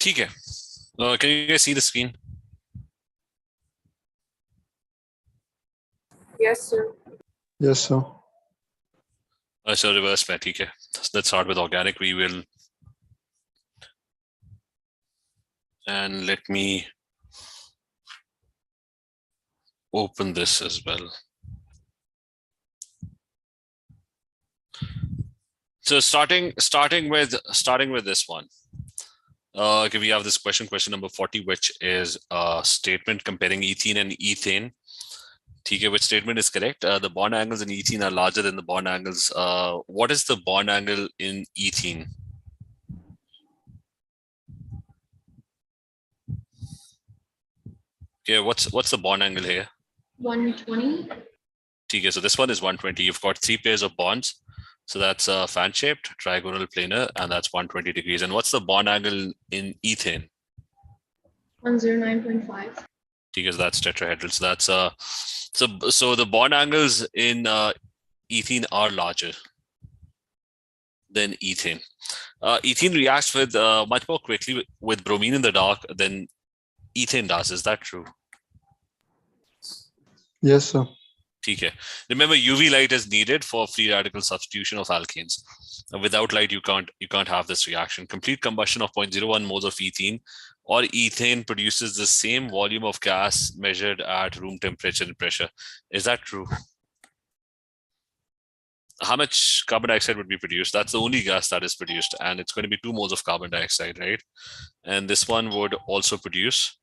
ठीक है. Can you guys see the screen? Yes, sir. Yes, sir. So reverse में, ठीक है. Let's start with organic. We will, and let me open this as well. So starting with this one. Okay, we have this question number 40, which is a statement comparing ethene and ethane. Okay, which statement is correct? The bond angles in ethene are larger than the bond angles. What is the bond angle in ethene? Okay, what's the bond angle here? 120. Okay, so this one is 120. You've got 3 pairs of bonds. So that's fan-shaped, trigonal, planar, and that's 120 degrees. And what's the bond angle in ethane? 109.5. Because that's tetrahedral. So that's so the bond angles in ethene are larger than ethane. Ethene reacts with much more quickly with bromine in the dark than ethane does. Is that true? Yes, sir. Okay. Remember, UV light is needed for free radical substitution of alkanes. Without light, you can't have this reaction. Complete combustion of 0.01 moles of ethene or ethane produces the same volume of gas measured at room temperature and pressure. Is that true? How much carbon dioxide would be produced? That's the only gas that is produced, and it's going to be 2 moles of carbon dioxide, right? And this one would also produce.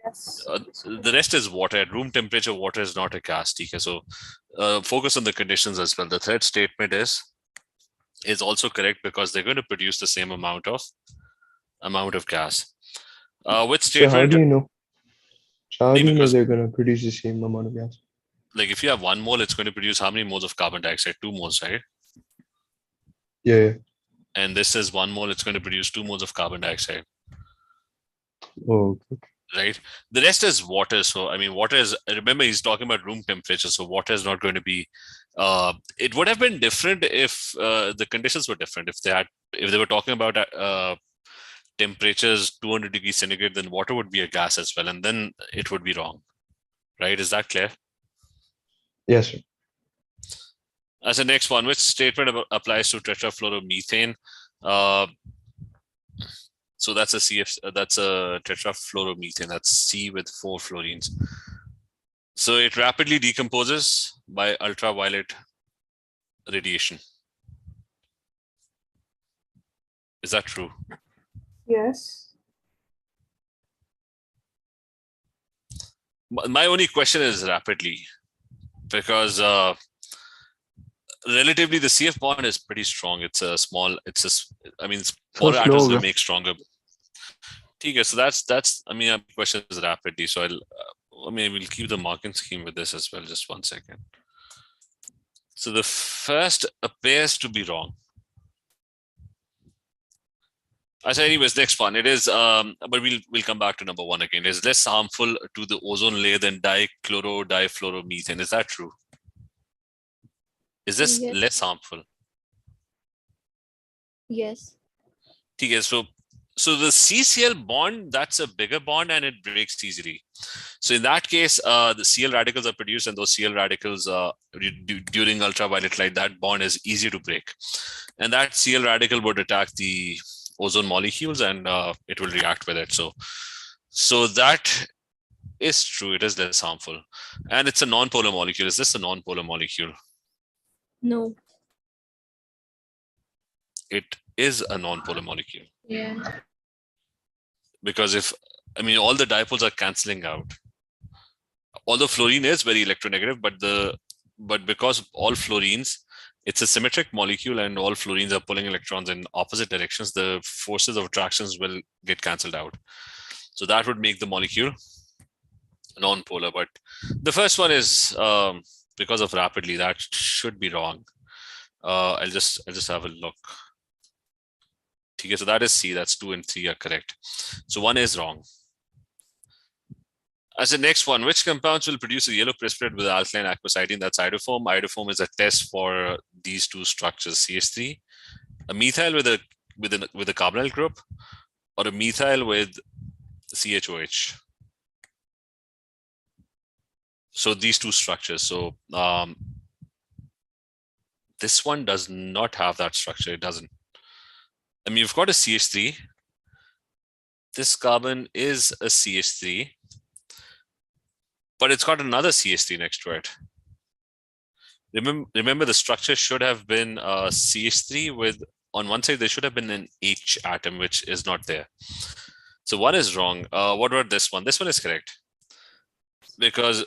Yes. The rest is water. At room temperature, water is not a gas. Okay? So focus on the conditions as well. The third statement is also correct because they're going to produce the same amount of gas. Which statement? So how do you know? How do you know Because, they're going to produce the same amount of gas? like, if you have 1 mole, it's going to produce how many moles of carbon dioxide? 2 moles, right? Yeah. And this is 1 mole, it's going to produce 2 moles of carbon dioxide. Oh, okay. Right? The rest is water. So, I mean, water is, remember, he's talking about room temperature. So water is not going to be, it would have been different if the conditions were different. If they were talking about temperatures 200 degrees centigrade, then water would be a gas as well. And then it would be wrong. Right? Is that clear? Yes, sir. As the next one, which statement applies to tetrafluoromethane? So that's a tetrafluoromethane. That's C with 4 fluorines. So it rapidly decomposes by ultraviolet radiation. Is that true? Yes. My only question is rapidly, because relatively the CF bond is pretty strong. It's a small, smaller atoms will make stronger. Okay, so that's I mean, my question is rapidly. So we'll keep the marking scheme with this as well. Just 1 second. So the first appears to be wrong. So anyways, next one. It is, but we'll come back to number 1 again. It is less harmful to the ozone layer than difluoromethane. Is that true? Is this less harmful? Yes. Okay, so the CCl bond, that's a bigger bond and it breaks easily. So in that case, the Cl radicals are produced, and those Cl radicals during ultraviolet light, that bond is easy to break. And that Cl radical would attack the ozone molecules and it will react with it. So that is true. It is less harmful. And it's a non-polar molecule. Is this a non-polar molecule? No. It is a non-polar molecule. Yeah. Because all the dipoles are cancelling out. Although fluorine is very electronegative, but because all fluorines, it's a symmetric molecule and all fluorines are pulling electrons in opposite directions, the forces of attractions will get cancelled out. So that would make the molecule non-polar. But the first one is because of rapidly, that should be wrong. I'll just have a look. Okay, so that is C. That's 2 and 3 are correct. So 1 is wrong. As the next one, which compounds will produce a yellow precipitate with alkaline aquacidine? That's iodoform. Iodoform is a test for these 2 structures, CH3, a methyl with a carbonyl group, or a methyl with CHOH. So these two structures. So this one does not have that structure. It doesn't. I mean, you've got a CH3. This carbon is a CH3, but it's got another CH3 next to it. Remember the structure should have been CH3 with, on one side, there should have been an H atom, which is not there. So one is wrong. What about this one? This one is correct. Because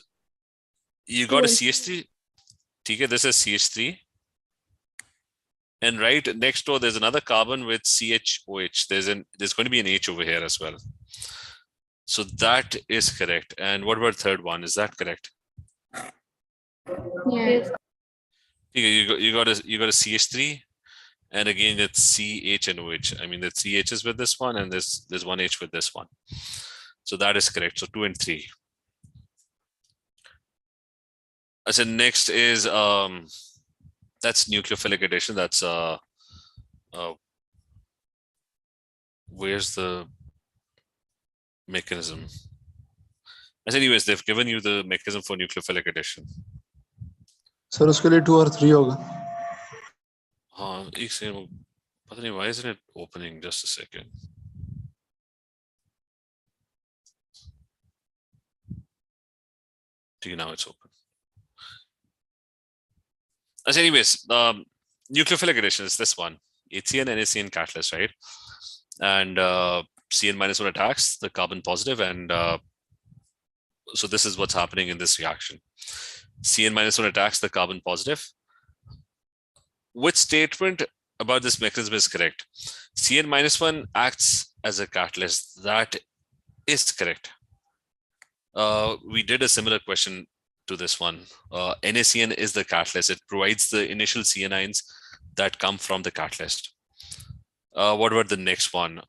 you got a CH3. Okay, this is CH3. And right next door, there's another carbon with CHOH. There's going to be an H over here as well. So that is correct. And what about third one? Is that correct? Yes. You got a CH3, and again it's CH and OH. I mean, there's 3 H's with this one, and there's 1 H with this one. So that is correct. So 2 and 3. So next is that's nucleophilic addition. That's where's the mechanism? As anyways, they've given you the mechanism for nucleophilic addition. Sir उसके लिए 2 और 3 होगा. एक second, पता नहीं why isn't it opening? Just a second. Okay, now it's open. As anyways, nucleophilic addition is this one. HCN and NaCN catalyst, right? And CN-1 attacks the carbon positive, and so this is what's happening in this reaction. CN-1 attacks the carbon positive. Which statement about this mechanism is correct? CN-1 acts as a catalyst. That is correct. We did a similar question to this one. NaCN is the catalyst. It provides the initial CN ions that come from the catalyst. What about the next one?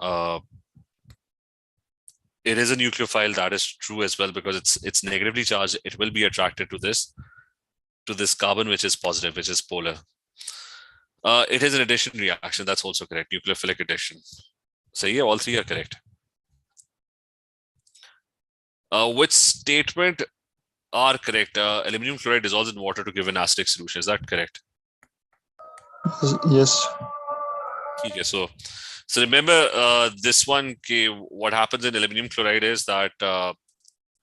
It is a nucleophile. That is true as well, because it's negatively charged. It will be attracted to this carbon, which is positive, which is polar. It is an addition reaction. That's also correct. Nucleophilic addition. So yeah, all three are correct. Which statement are correct? Aluminium chloride dissolves in water to give an acidic solution. Is that correct? Yes. Okay, so remember this one. What happens in aluminium chloride is that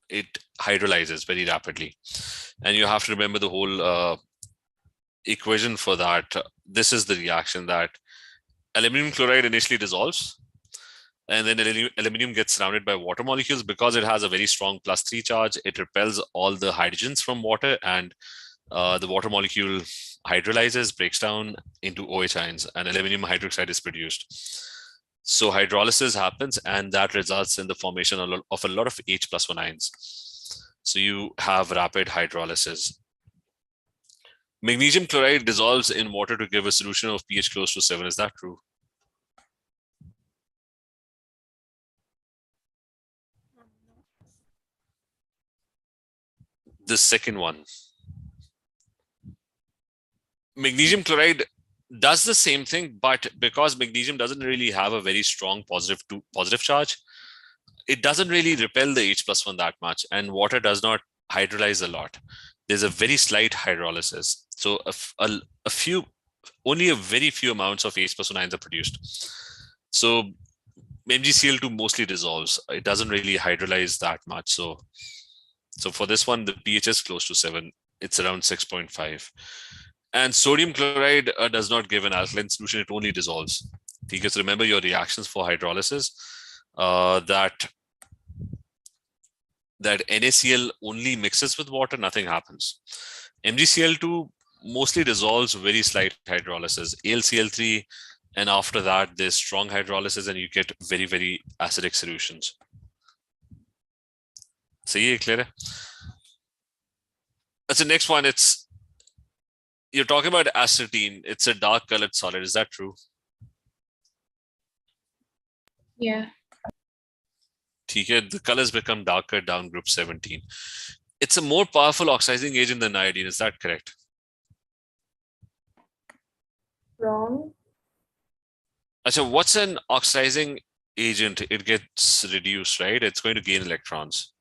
it hydrolyzes very rapidly, and you have to remember the whole equation for that. This is the reaction that aluminium chloride initially dissolves, and then aluminium gets surrounded by water molecules. Because it has a very strong +3 charge, it repels all the hydrogens from water, and the water molecule hydrolyzes, breaks down into OH ions, and aluminium hydroxide is produced. So hydrolysis happens, and that results in the formation of a lot of H+1 ions. So you have rapid hydrolysis. Magnesium chloride dissolves in water to give a solution of pH close to 7. Is that true? The second one. Magnesium chloride does the same thing, but because magnesium doesn't really have a very strong positive charge, it doesn't really repel the H+1 that much, and water does not hydrolyze a lot. There's a very slight hydrolysis. So only a very few amounts of H+1 ions are produced. So MgCl2 mostly dissolves. It doesn't really hydrolyze that much. So for this one, the pH is close to 7. It's around 6.5. And sodium chloride does not give an alkaline solution. It only dissolves. Because remember your reactions for hydrolysis, that NaCl only mixes with water, nothing happens. MgCl2 mostly dissolves, very slight hydrolysis. AlCl3, and after that, there's strong hydrolysis, and you get very, very acidic solutions. See, clear? That's the next one. You're talking about astatine. It's a dark colored solid. Is that true? Yeah. The colors become darker down group 17. It's a more powerful oxidizing agent than iodine. Is that correct? Wrong. So what's an oxidizing agent, it gets reduced, right? It's going to gain electrons.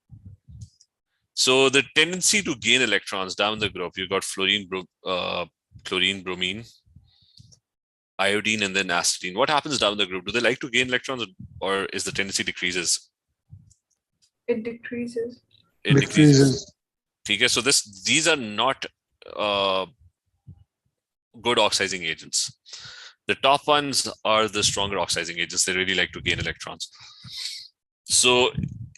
So the tendency to gain electrons down the group, you got fluorine, chlorine, bromine, iodine, and then astatine. What happens down the group? Do they like to gain electrons, or is the tendency decreases? It decreases. It Decreases. Okay, so these are not good oxidizing agents. The top ones are the stronger oxidizing agents. They really like to gain electrons. So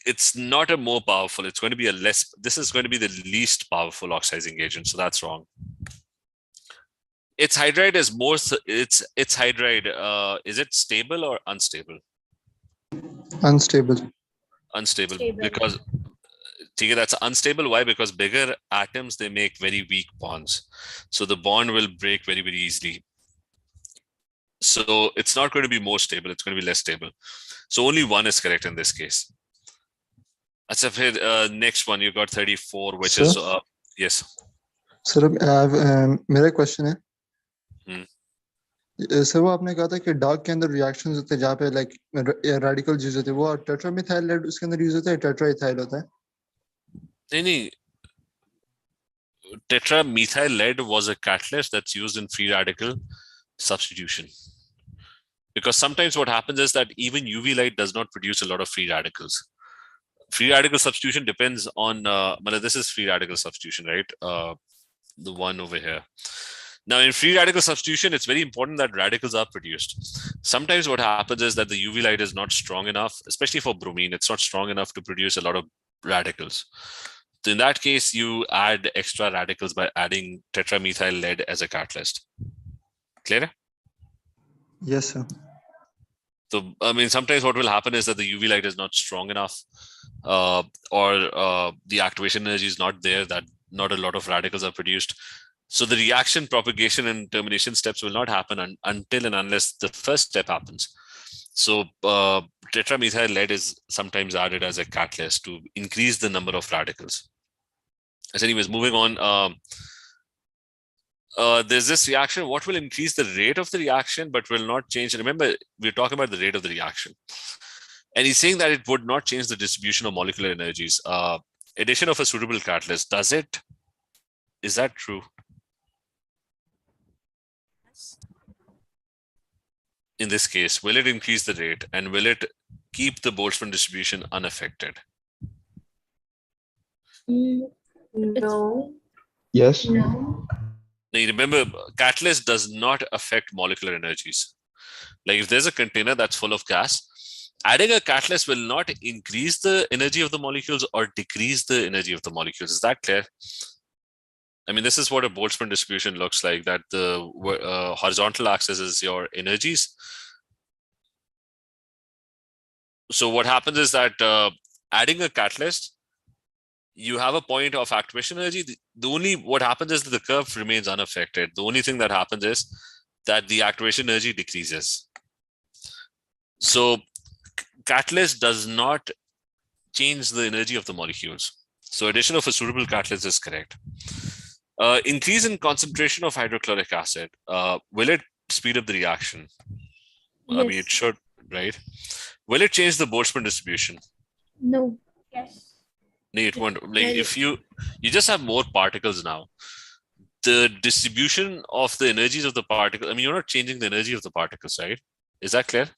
it's not a more powerful, it's going to be a less, this is going to be the least powerful oxidizing agent. So that's wrong. Its hydride is more, its hydride, is it stable or unstable? Unstable. Unstable. Stable. Because that's unstable. Why? Because bigger atoms, they make very weak bonds. So the bond will break very, very easily. So it's not going to be more stable. It's going to be less stable. So only one is correct in this case. Next one, you got 34, which Sir? is, yes. Sir मेरा question है sir वो आपने कहा था कि dark के अंदर reactions होते हैं जहाँ पे लाइक रेडिकल यूज होते हैं वो टेट्रामिथाइल लेड उसके अंदर यूज होता है टेट्राइथाइल होता है नहीं tetramethyl lead was a catalyst that's used in free radical substitution, because sometimes what happens is that even UV light does not produce a lot of free radicals. Free radical substitution depends on this is free radical substitution, right? The one over here. Now in free radical substitution, it's very important that radicals are produced. Sometimes what happens is that the UV light is not strong enough, especially for bromine, it's not strong enough to produce a lot of radicals. So in that case, you add extra radicals by adding tetramethyl lead as a catalyst. Clear? Yes, sir. So, I mean, sometimes what will happen is that the UV light is not strong enough, or the activation energy is not there, that not a lot of radicals are produced. So the reaction, propagation, and termination steps will not happen until and unless the first step happens. So tetramethyl lead is sometimes added as a catalyst to increase the number of radicals. As anyways, moving on, there's this reaction. What will increase the rate of the reaction but will not change? Remember, we're talking about the rate of the reaction. And he's saying that it would not change the distribution of molecular energies. Addition of a suitable catalyst, does it? Is that true? In this case, will it increase the rate and will it keep the Boltzmann distribution unaffected? No. Yes. No. Now, remember, catalyst does not affect molecular energies. Like if there's a container that's full of gas, adding a catalyst will not increase the energy of the molecules or decrease the energy of the molecules. Is that clear? I mean, this is what a Boltzmann distribution looks like, that the horizontal axis is your energies. So what happens is that adding a catalyst, you have a point of activation energy. What happens is that the curve remains unaffected. The only thing that happens is that the activation energy decreases. So catalyst does not change the energy of the molecules. So addition of a suitable catalyst is correct. Increase in concentration of hydrochloric acid. Will it speed up the reaction? Yes. I mean, it should, right? Will it change the Boltzmann distribution? No. Yes. No, it won't. Like if you just have more particles now, the distribution of the energies of the particles, I mean, you're not changing the energy of the particles, right? Is that clear?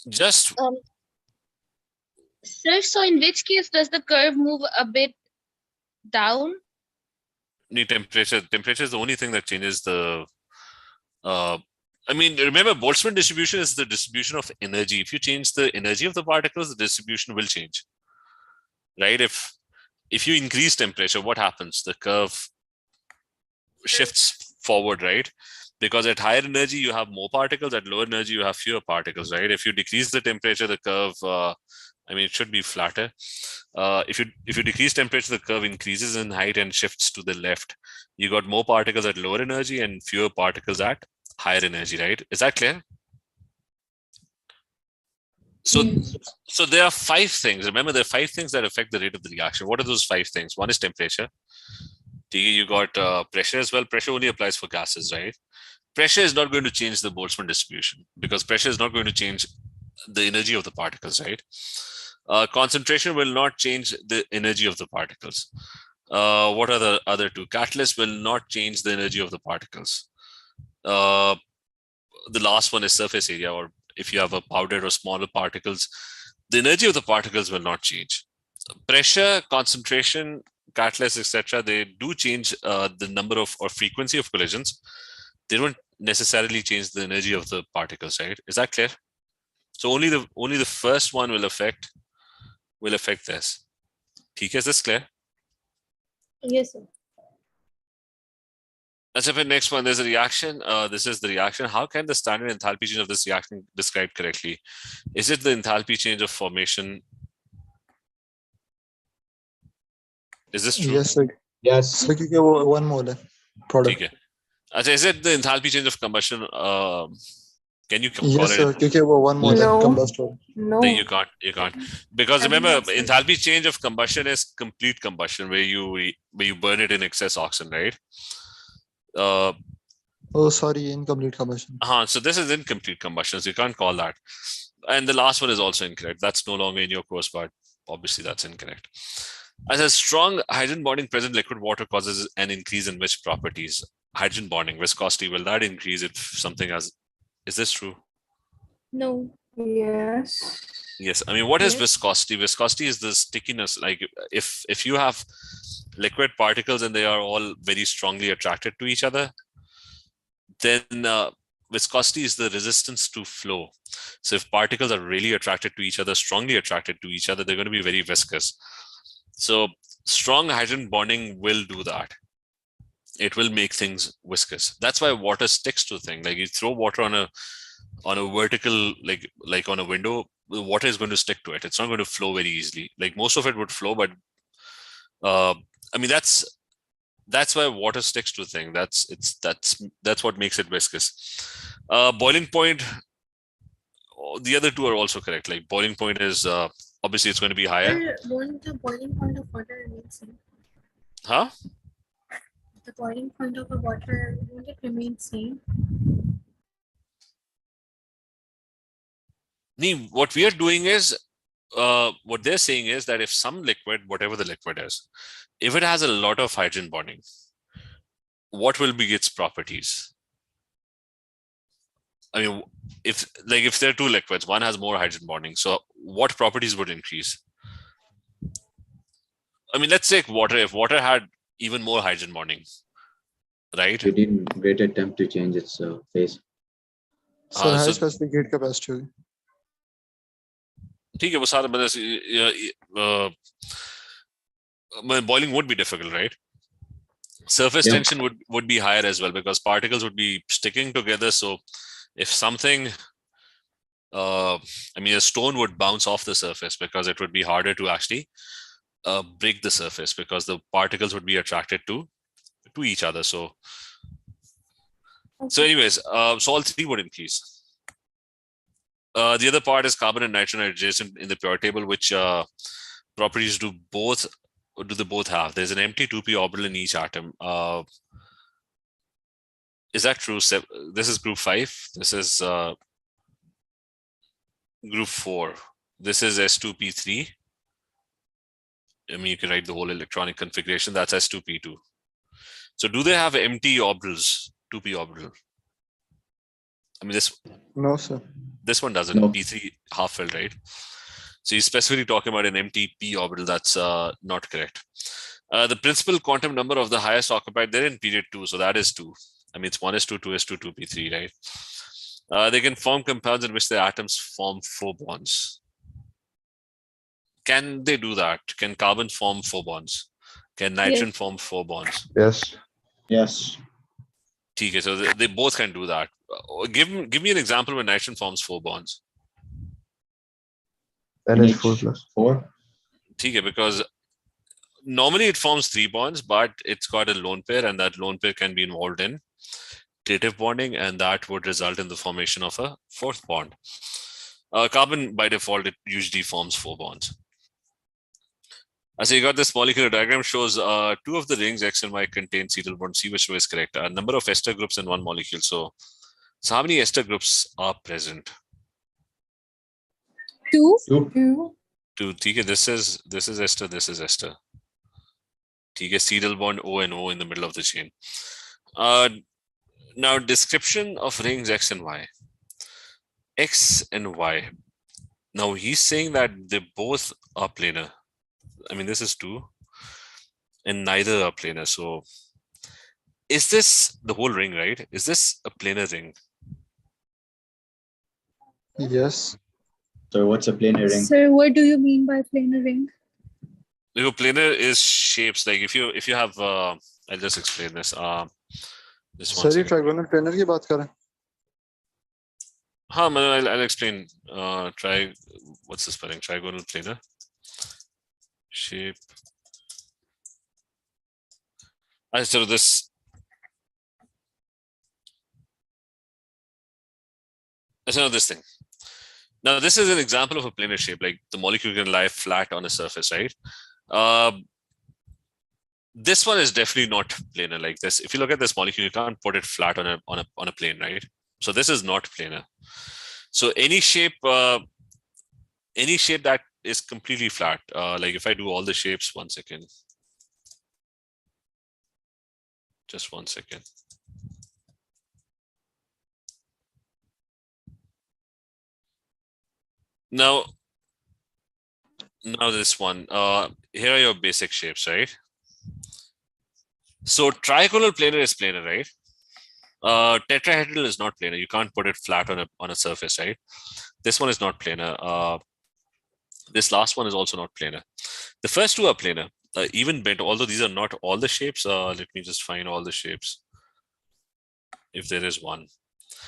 Just Sir, so in which case does the curve move a bit down? need temperature. Temperature is the only thing that changes the. I mean, remember, Boltzmann distribution is the distribution of energy. If you change the energy of the particles, the distribution will change, right? If you increase temperature, what happens? The curve shifts forward, right? Because at higher energy, you have more particles. At lower energy, you have fewer particles, right? If you decrease the temperature, the curve, I mean, it should be flatter. If you decrease temperature, the curve increases in height and shifts to the left. You got more particles at lower energy and fewer particles at higher energy, right? Is that clear? So there are 5 things. Remember, there are 5 things that affect the rate of the reaction. What are those 5 things? One is temperature. You got pressure as well. Pressure only applies for gases, right? pressure is not going to change the Boltzmann distribution because pressure is not going to change the energy of the particles, right? Concentration will not change the energy of the particles. What are the other two? Catalyst will not change the energy of the particles. The last one is surface area, or if you have a powdered or smaller particles, the energy of the particles will not change. Pressure, concentration, catalyst, etc., they do change the number of or frequency of collisions. They don't necessarily change the energy of the particles, right? Is that clear? So only the first one will affect this. ठीक है, is this clear? Yes, sir. Let's have the next one. There's a reaction. This is the reaction. How can the standard enthalpy change of this reaction be described correctly? Is it the enthalpy change of formation? Is this true? Yes, sir. Yes. So क्योंकि वो 1 mole है product. ठीक है. अच्छा, is it the enthalpy change of combustion? Can you call Yes, it? sir. क्योंकि वो 1 mole है No. combustor. No. No, you can't. Because That remember, makes sense. enthalpy change of combustion is complete combustion where you burn it in excess oxygen, right? Oh, sorry, incomplete combustion. So this is incomplete combustion, so you can't call that. And the last one is also incorrect. That's no longer in your course, but obviously that's incorrect. As a strong hydrogen bonding present in liquid water causes an increase in which properties? Hydrogen bonding, viscosity, will that increase if something has, is this true? No. Yes. Yes. I mean, what is Yes. viscosity? Viscosity is the stickiness. Like if you have liquid particles and they are all very strongly attracted to each other, then viscosity is the resistance to flow. So if particles are really attracted to each other, strongly attracted to each other, they're going to be very viscous. So strong hydrogen bonding will do that. It will make things viscous. That's why water sticks to things. Like you throw water on a vertical, like on a window, the water is going to stick to it. It's not going to flow very easily. Like most of it would flow, but I mean that's why water sticks to things. That's what makes it viscous. Boiling point. The other two are also correct. Like boiling point is obviously it's going to be higher. Won't the boiling point of water remain same? Huh? The boiling point of the water, won't it remain same? What we are doing is, what they're saying is that if some liquid, whatever the liquid is, if it has a lot of hydrogen bonding, what will be its properties? I mean, if there are two liquids, one has more hydrogen bonding, so what properties would increase? I mean, let's take water. If water had even more hydrogen bonding, right? You need greater temp to change its phase. So high so- specific heat capacity होगी. ठीक है, वो सारा boiling would be difficult, right? Surface Yeah. tension would be higher as well because particles would be sticking together. So if something, I mean, a stone would bounce off the surface because it would be harder to actually break the surface because the particles would be attracted to each other. So anyways, so all three would increase. The other part is carbon and nitrogen adjacent in the pure table, which properties do they both have? There's an empty 2p orbital in each atom. Is that true? This is group 5. This is group 4. This is S2p3. I mean, you can write the whole electronic configuration. That's S2p2. So do they have empty orbitals, 2p orbital? I mean, No, sir. this one doesn't. No. P3 half filled, right? So he's specifically talking about an empty p orbital. That's not correct. The principal quantum number of the highest occupied, they're in period 2, so that is 2. I mean, it's 1s2, 2s2, 2p3, right? They can form compounds in which the atoms form 4 bonds. Can they do that? Can carbon form 4 bonds? Can nitrogen form 4 bonds? Yes. Yes. Okay, so they both can do that. Give me an example where nitrogen forms 4 bonds. NH4 plus. 4. Okay, because normally it forms 3 bonds, but it's got a lone pair, and that lone pair can be involved in dative bonding, and that would result in the formation of a 4th bond. Carbon, by default, it usually forms 4 bonds. So you got this molecular diagram shows two of the rings X and Y contain cetyl bond. See which way is correct. A number of ester groups in one molecule. So how many ester groups are present? Two. Two. Two. Okay, this is ester. This is ester. Okay, cetyl bond O and O in the middle of the chain. Now description of rings X and Y. X and Y. Now he's saying that they both are planar. I mean, this is 2 and neither are planar. So is this the whole ring, right? Is this a planar ring? Yes. So what's a planar ring? Sir, what do you mean by planar ring? Planar is shapes. Like if you have, I'll just explain this. This one. Sir, ये trigonal planar की बात कर रहे हैं. I'll explain. What's the spelling? Trigonal planar. Shape. So this. So this thing. Now this is an example of a planar shape. Like the molecule can lie flat on a surface, right? This one is definitely not planar like this. If you look at this molecule, you can't put it flat on a plane, right? So this is not planar. So any shape that is completely flat, like if I do all the shapes, 1 second. Just 1 second. Now this one, here are your basic shapes, right? So trigonal planar is planar, right? Tetrahedral is not planar. You can't put it flat on a surface, right? This one is not planar. This last one is also not planar. The first two are planar, even bent, although these are not all the shapes. Let me just find all the shapes, if there is one.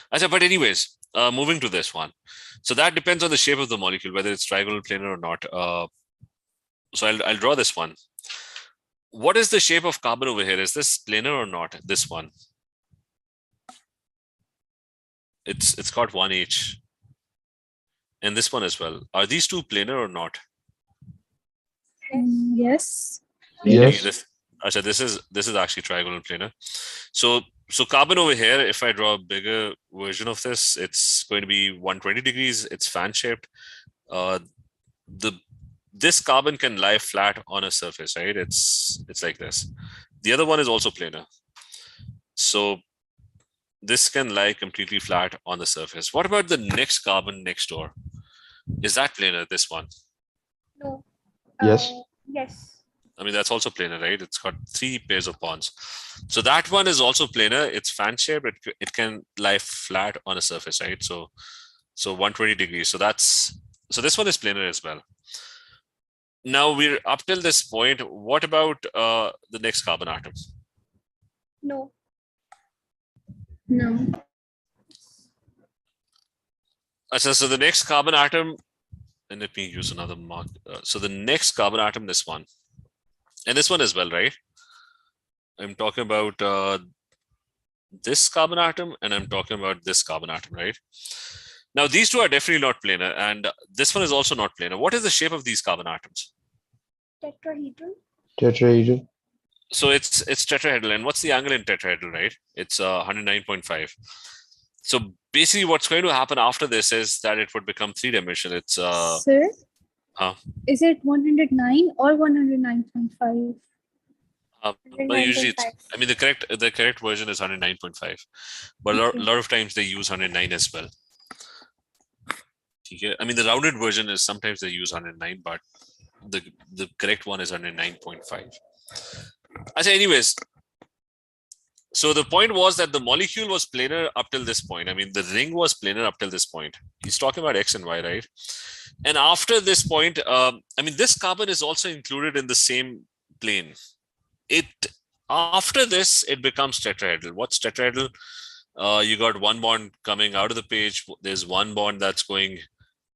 But anyways, moving to this one. So that depends on the shape of the molecule, whether it's trigonal planar or not. So I'll draw this one. What is the shape of carbon over here? Is this planar or not? This one. It's got 1H. And this one as well. Are these two planar or not? Yes. Yes. This is actually trigonal planar. So carbon over here, if I draw a bigger version of this, it's going to be 120 degrees. It's fan shaped. This carbon can lie flat on a surface, right? It's like this. The other one is also planar. So this can lie completely flat on the surface. What about the next carbon next door? Is that planar, this one? No. Yes. Yes. I mean, that's also planar, right? It's got 3 pairs of bonds. So that one is also planar. It's fan shaped. It can lie flat on a surface, right? So 120 degrees. So this one is planar as well. Now we're up till this point. What about the next carbon atom? No. No. So the next carbon atom, and let me use another mark. So the next carbon atom, this one, and this one as well, right? I'm talking about this carbon atom, and I'm talking about this carbon atom, right? Now these two are definitely not planar, and this one is also not planar. What is the shape of these carbon atoms? Tetrahedral. Tetrahedral. So it's tetrahedral, and what's the angle in tetrahedral, right? It's 109.5. So basically, what's going to happen after this is that it would become 3-dimensional. It's Sir? Is it 109 or 109.5? but usually it's, I mean, the correct version is 109.5, but a lot of times they use 109 as well. I mean, the rounded version is sometimes they use 109, but the correct one is 109.5. Anyways, so the point was that the molecule was planar up till this point. I mean, the ring was planar up till this point. He's talking about X and Y, right? And after this point, I mean, this carbon is also included in the same plane. After this, it becomes tetrahedral. What's tetrahedral? You got one bond coming out of the page. There's one bond that's going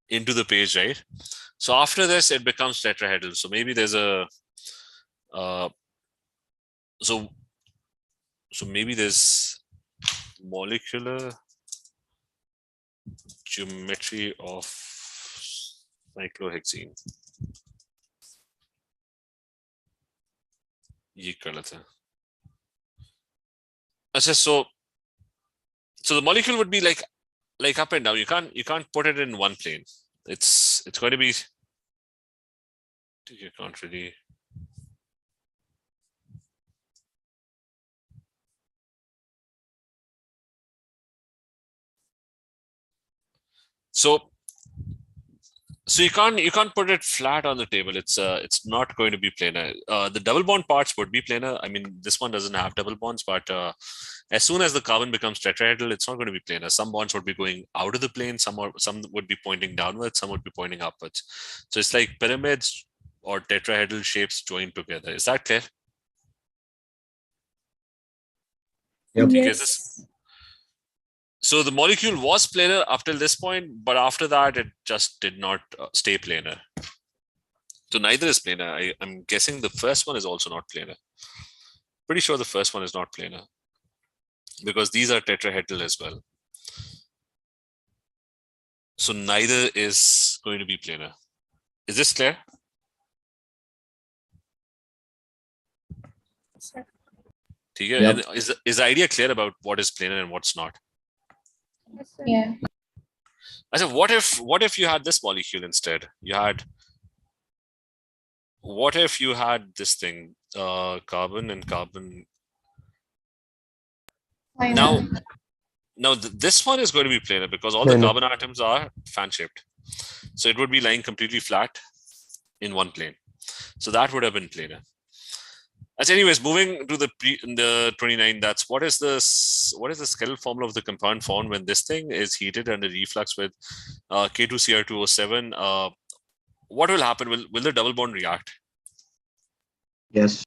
into the page, right? So after this, it becomes tetrahedral. So maybe there's a so maybe there's molecular geometry of cyclohexene. ये कर लेते हैं. अच्छा, so the molecule would be like up and down. You can't put it in one plane. It's going to be, you can't really. So you can't put it flat on the table. It's not going to be planar. The double bond parts would be planar. I mean, this one doesn't have double bonds, but as soon as the carbon becomes tetrahedral, it's not going to be planar. Some bonds would be going out of the plane, some would be pointing downwards, some would be pointing upwards. So it's like pyramids or tetrahedral shapes joined together. Is that clear? Yep. Yes. So the molecule was planar up till this point, but after that, it just did not stay planar. So neither is planar. I'm guessing the first one is also not planar. Pretty sure the first one is not planar, because these are tetrahedral as well. So neither is going to be planar. Is this clear? Sir. Okay. Yep. And is the idea clear about what is planar and what's not? Yes, sir. Yeah. I said, what if you had this molecule instead? What if you had this thing, carbon and carbon? Now this one is going to be planar because all the Planar. carbon atoms are fan-shaped. So it would be lying completely flat in one plane. So that would have been planar. As anyways, moving to the 29, that's what is the skeletal formula of the compound found when this thing is heated under reflux with K2Cr2O7. What will happen? Will the double bond react? Yes.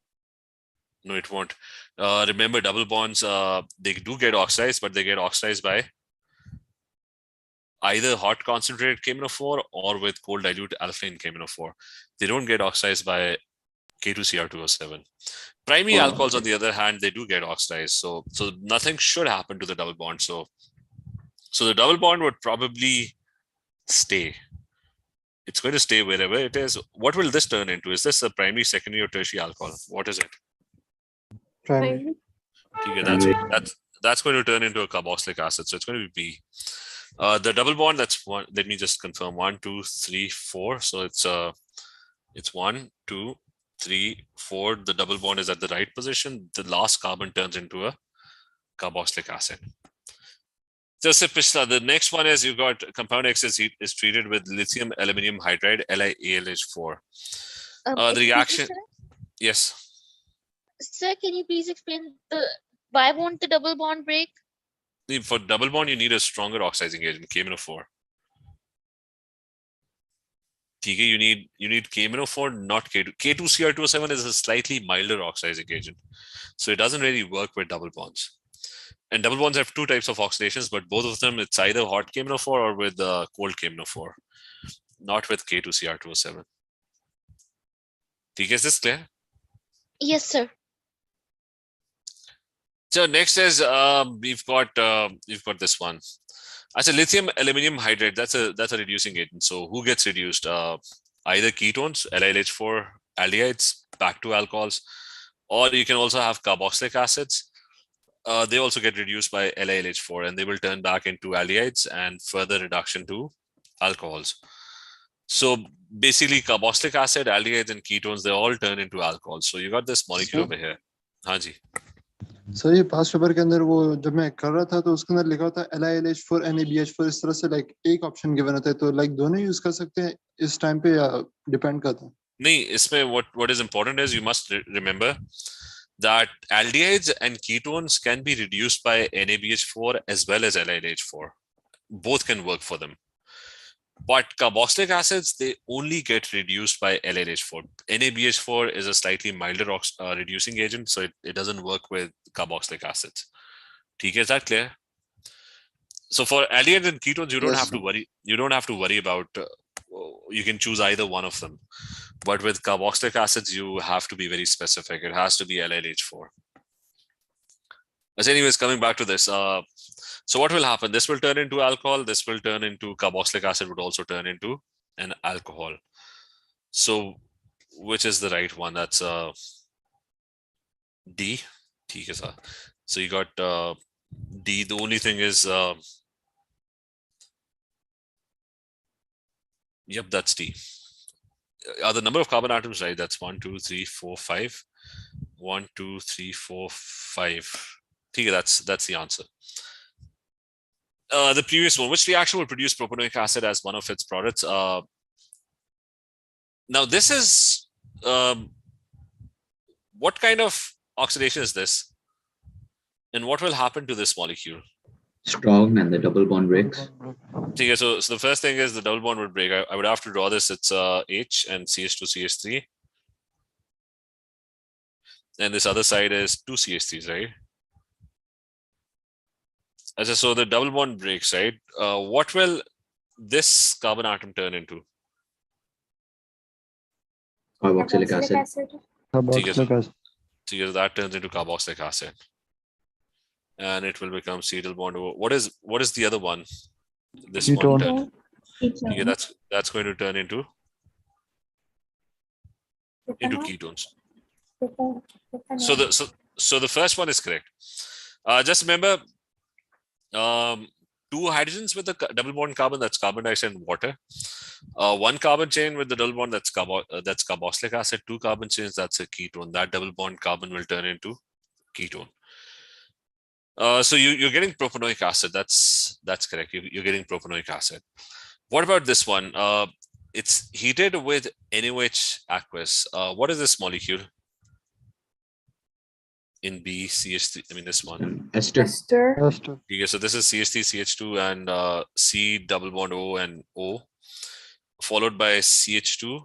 No, it won't. Remember, double bonds, they do get oxidized, but they get oxidized by either hot concentrated KMnO4 or with cold dilute alkaline KMnO4. They don't get oxidized by K2Cr2O7. Primary Oh, alcohols, on okay. the other hand, they do get oxidized. So nothing should happen to the double bond. So the double bond would probably stay. It's going to stay wherever it is. What will this turn into? Is this a primary, secondary, or tertiary alcohol? What is it? Primary. Okay, Primary. that's going to turn into a carboxylic acid. So it's going to be B. The double bond, that's one. Let me just confirm. 1, 2, 3, 4. So it's 1, 2, 3, 4. The double bond is at the right position. The last carbon turns into a carboxylic acid. The next one is you've got compound X is treated with lithium aluminium hydride, LiAlH4. The reaction, yes. Sir, can you please explain why won't the double bond break? For double bond, you need a stronger oxidizing agent, KMnO4. You need KMnO4, not K2. K2Cr2O7 is a slightly milder oxidizing agent, so it doesn't really work with double bonds. And double bonds have two types of oxidations, but both of them, it's either hot KMnO4 or with cold KMnO4, not with K2Cr2O7. Is this clear? Yes, sir. So next is we've got this one. As a lithium aluminium hydride, that's a reducing agent. So who gets reduced? Either ketones, LiLH4 aldehydes back to alcohols, or you can also have carboxylic acids. They also get reduced by LiLH4 and they will turn back into aldehydes and further reduction to alcohols. So basically carboxylic acid, aldehydes and ketones, they all turn into alcohols. So you got this molecule over here. Hanji. Sir ये पास paper के अंदर वो जब मैं कर रहा था तो उसके अंदर लिखा होता है LiLH4 NaBH4 इस तरह से लाइक एक ऑप्शन गिवन होता है तो लाइक दोनों यूज कर सकते हैं इस टाइम पे या डिपेंड करता है नहीं इसमें what is important is you must remember that aldehydes and ketones can be reduced by NaBH4 as well as LiLH4. Both can work for them. But carboxylic acids, they only get reduced by LiLH4. NaBH4 is a slightly milder reducing agent, so it doesn't work with carboxylic acids. Is that clear? So for aldehydes and ketones, you don't have to worry. You don't have to worry about. You can choose either one of them. But with carboxylic acids, you have to be very specific. It has to be LiLH4. As anyways, coming back to this. So what will happen? This will turn into alcohol. This will turn into carboxylic acid would also turn into an alcohol. So which is the right one? That's D. ठीक है sir. So you got D. The only thing is, yep, that's D. Are the number of carbon atoms right? That's 1, 2, 3, 4, 5. 1, 2, 3, 4, 5. Okay, that's the answer. The previous one, which reaction will produce propionic acid as one of its products? Now this is what kind of oxidation is this? And what will happen to this molecule? Strong and the double bond breaks. Okay, so the first thing is the double bond would break. I would have to draw this. It's H and CH2, CH3. And this other side is 2 CH3s, right? So the double bond breaks, right? What will this carbon atom turn into? Carboxylic acid. Carboxylic acid. So that turns into carboxylic acid. And it will become C double bond O. What is the other one? This Ketone. one. Okay, that's going to turn into ketones. So the first one is correct. Just remember, 2 hydrogens with the double bond carbon, that's carbon dioxide and water. 1 carbon chain with the double bond, that's carboxylic acid. 2 carbon chains, that's a ketone. That double bond carbon will turn into ketone. So you're getting propionic acid. That's correct. You're getting propionic acid. What about this one? It's heated with NaOH aqueous. What is this molecule? In B, CH3, I mean this one. Ester. Okay, so this is CH3, CH2, and C double bond O and O, followed by CH2,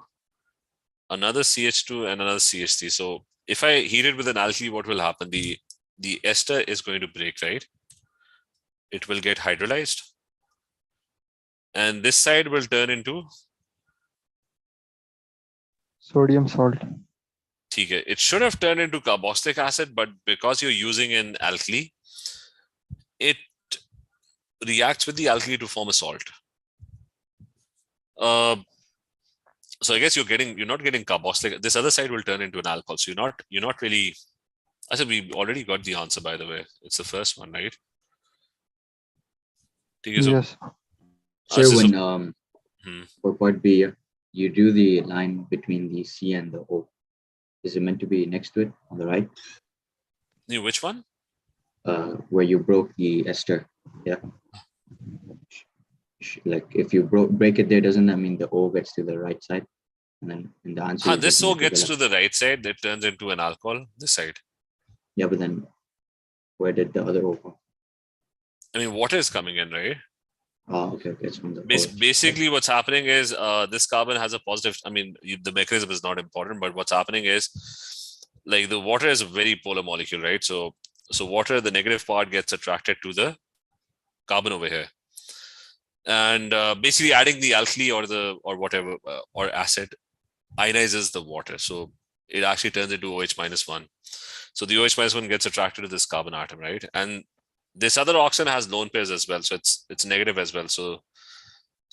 another CH2, and another CH3. So if I heat it with an alkali, what will happen? The ester is going to break, right? It will get hydrolyzed. And this side will turn into Sodium salt. it should have turned into carboxylic acid, but because you're using an alkali, it reacts with the alkali to form a salt. So I guess you're not getting carboxylic. This other side will turn into an alcohol. So you're not really. I said we already got the answer, by the way. It's the first one, right? Yes. So when for part B, you do the line between the C and the O. Is it meant to be next to it on the right? Which one? Where you broke the ester. Yeah. Like if you break it there, doesn't that mean the O gets to the right side? And then in the answer. This O gets to the right side. It turns into an alcohol. This side. Yeah, but then where did the other O go? I mean, water is coming in, right? Oh, okay. It's from the basically what's happening is this carbon has a positive. I mean, the mechanism is not important, but what's happening is like the water is a very polar molecule, right? So water, the negative part gets attracted to the carbon over here, and basically adding the alkali or whatever or acid ionizes the water, so it actually turns into OH-1. So the OH-1 gets attracted to this carbon atom, right? And this other oxygen has lone pairs as well, so it's negative as well. So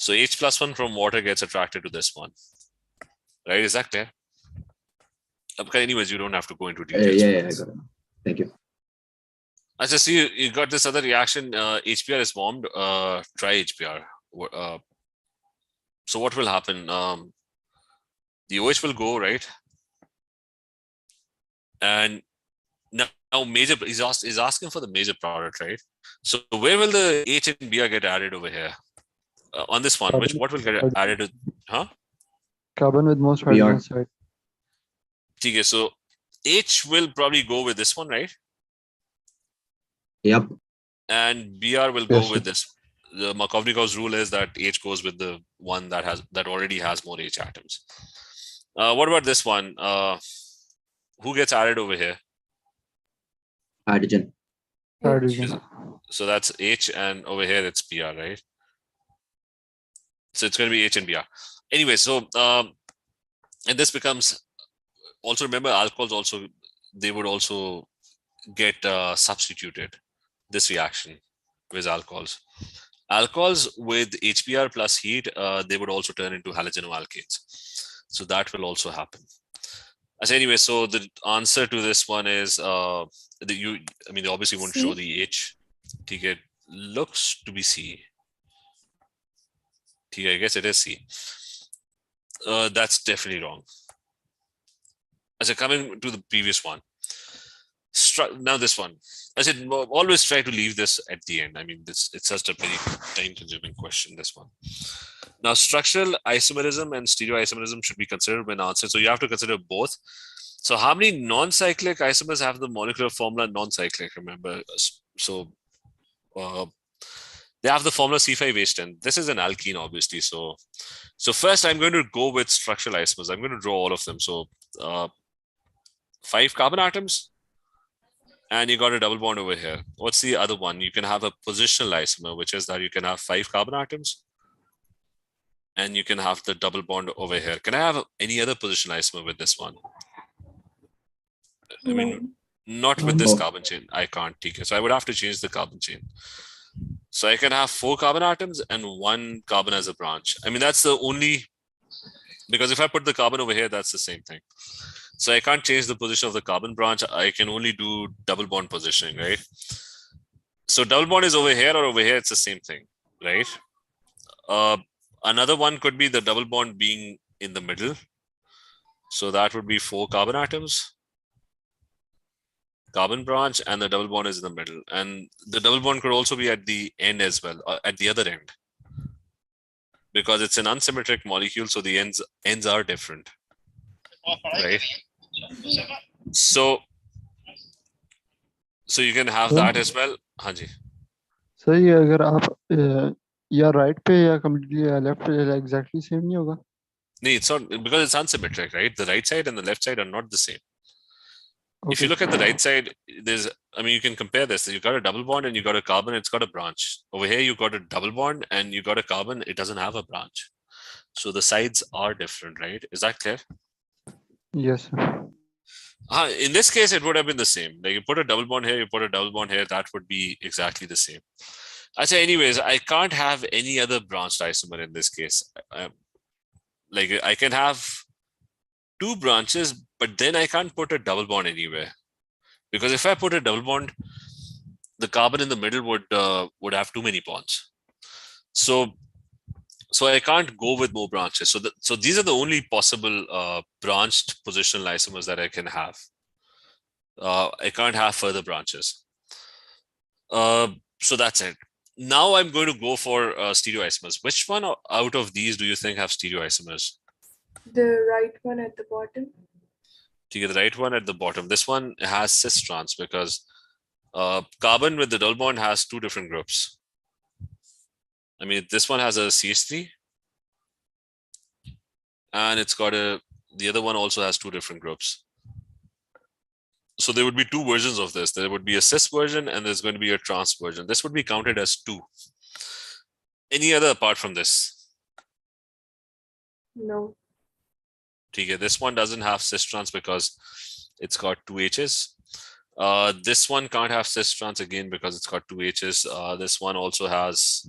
H+1 from water gets attracted to this one, right? Is that clear? Okay, anyways, you don't have to go into details. Yeah, I got it. Thank you. I just see you got this other reaction. HBr is formed. Try HBr. So what will happen? The OH will go, right? And now major is asking for the major product, right? So where will the H and Br get added over here? On this one, what will get added to? Huh? Carbon with most hydrogen side. Okay, so H will probably go with this one, right? Yep. And Br will go with this. The Markovnikov's rule is that H goes with the one that already has more H atoms. What about this one? Who gets added over here? Hydrogen. So that's H, and over here it's Br, right? So it's going to be H and Br. Anyway, so and this becomes also, remember, alcohols also, they would also get substituted, this reaction with alcohols. Alcohols with HBr plus heat, they would also turn into halogenoalkanes. So that will also happen. So anyway, so the answer to this one is I mean, they obviously won't show C. the H. It looks to be C. I guess it is C. That's definitely wrong. So coming to the previous one. Now this one. I said always try to leave this at the end. I mean, it's just a very time-consuming question, this one. Now, structural isomerism and stereoisomerism should be considered when answered. So you have to consider both. So how many non-cyclic isomers have the molecular formula non-cyclic? Remember, so they have the formula C5H10. This is an alkene, obviously. So first I'm going to go with structural isomers. I'm going to draw all of them. So 5 carbon atoms. And you got a double bond over here. What's the other one? You can have a positional isomer, which is that you can have 5 carbon atoms. And you can have the double bond over here. Can I have any other positional isomer with this one? I mean, not with this carbon chain. I can't take it. So I would have to change the carbon chain. So I can have 4 carbon atoms and 1 carbon as a branch. I mean, that's the only, because if I put the carbon over here, that's the same thing. So I can't change the position of the carbon branch. I can only do double bond positioning, right? So double bond is over here or over here. It's the same thing, right? Another one could be the double bond being in the middle. So that would be 4 carbon atoms, carbon branch, and the double bond is in the middle. And the double bond could also be at the end as well, at the other end. Because it's an unsymmetric molecule, so the ends are different. Right? So you can have that as well. Hanji. So ये अगर आप या right पे या completely left पे exactly same नहीं होगा? No, it's not, because it's unsymmetric, right? The right side and the left side are not the same. Okay. If you look at the right side, you can compare this. You got a double bond and you got a carbon, it's got a branch. Over here, you got a double bond and you got a carbon, it doesn't have a branch. So the sides are different, right? Is that clear? Yes, sir. In this case, it would have been the same. Like you put a double bond here, you put a double bond here, that would be exactly the same. I say, anyways, I can't have any other branched isomer in this case. Like I can have 2 branches, but then I can't put a double bond anywhere. Because if I put a double bond, the carbon in the middle would have too many bonds. So I can't go with more branches. So these are the only possible branched positional isomers that I can have. I can't have further branches. So that's it. Now I'm going to go for stereoisomers. Which one out of these do you think have stereoisomers? The right one at the bottom. The right one at the bottom. This one has cis trans because carbon with the double bond has 2 different groups. I mean, this one has a CH3 and it's got the other one also has 2 different groups. So there would be 2 versions of this. There would be a cis version and there's going to be a trans version. This would be counted as 2. Any other apart from this? No. Okay, this one doesn't have cis trans because it's got 2 H's. This one can't have cis trans again because it's got 2 H's. This one also has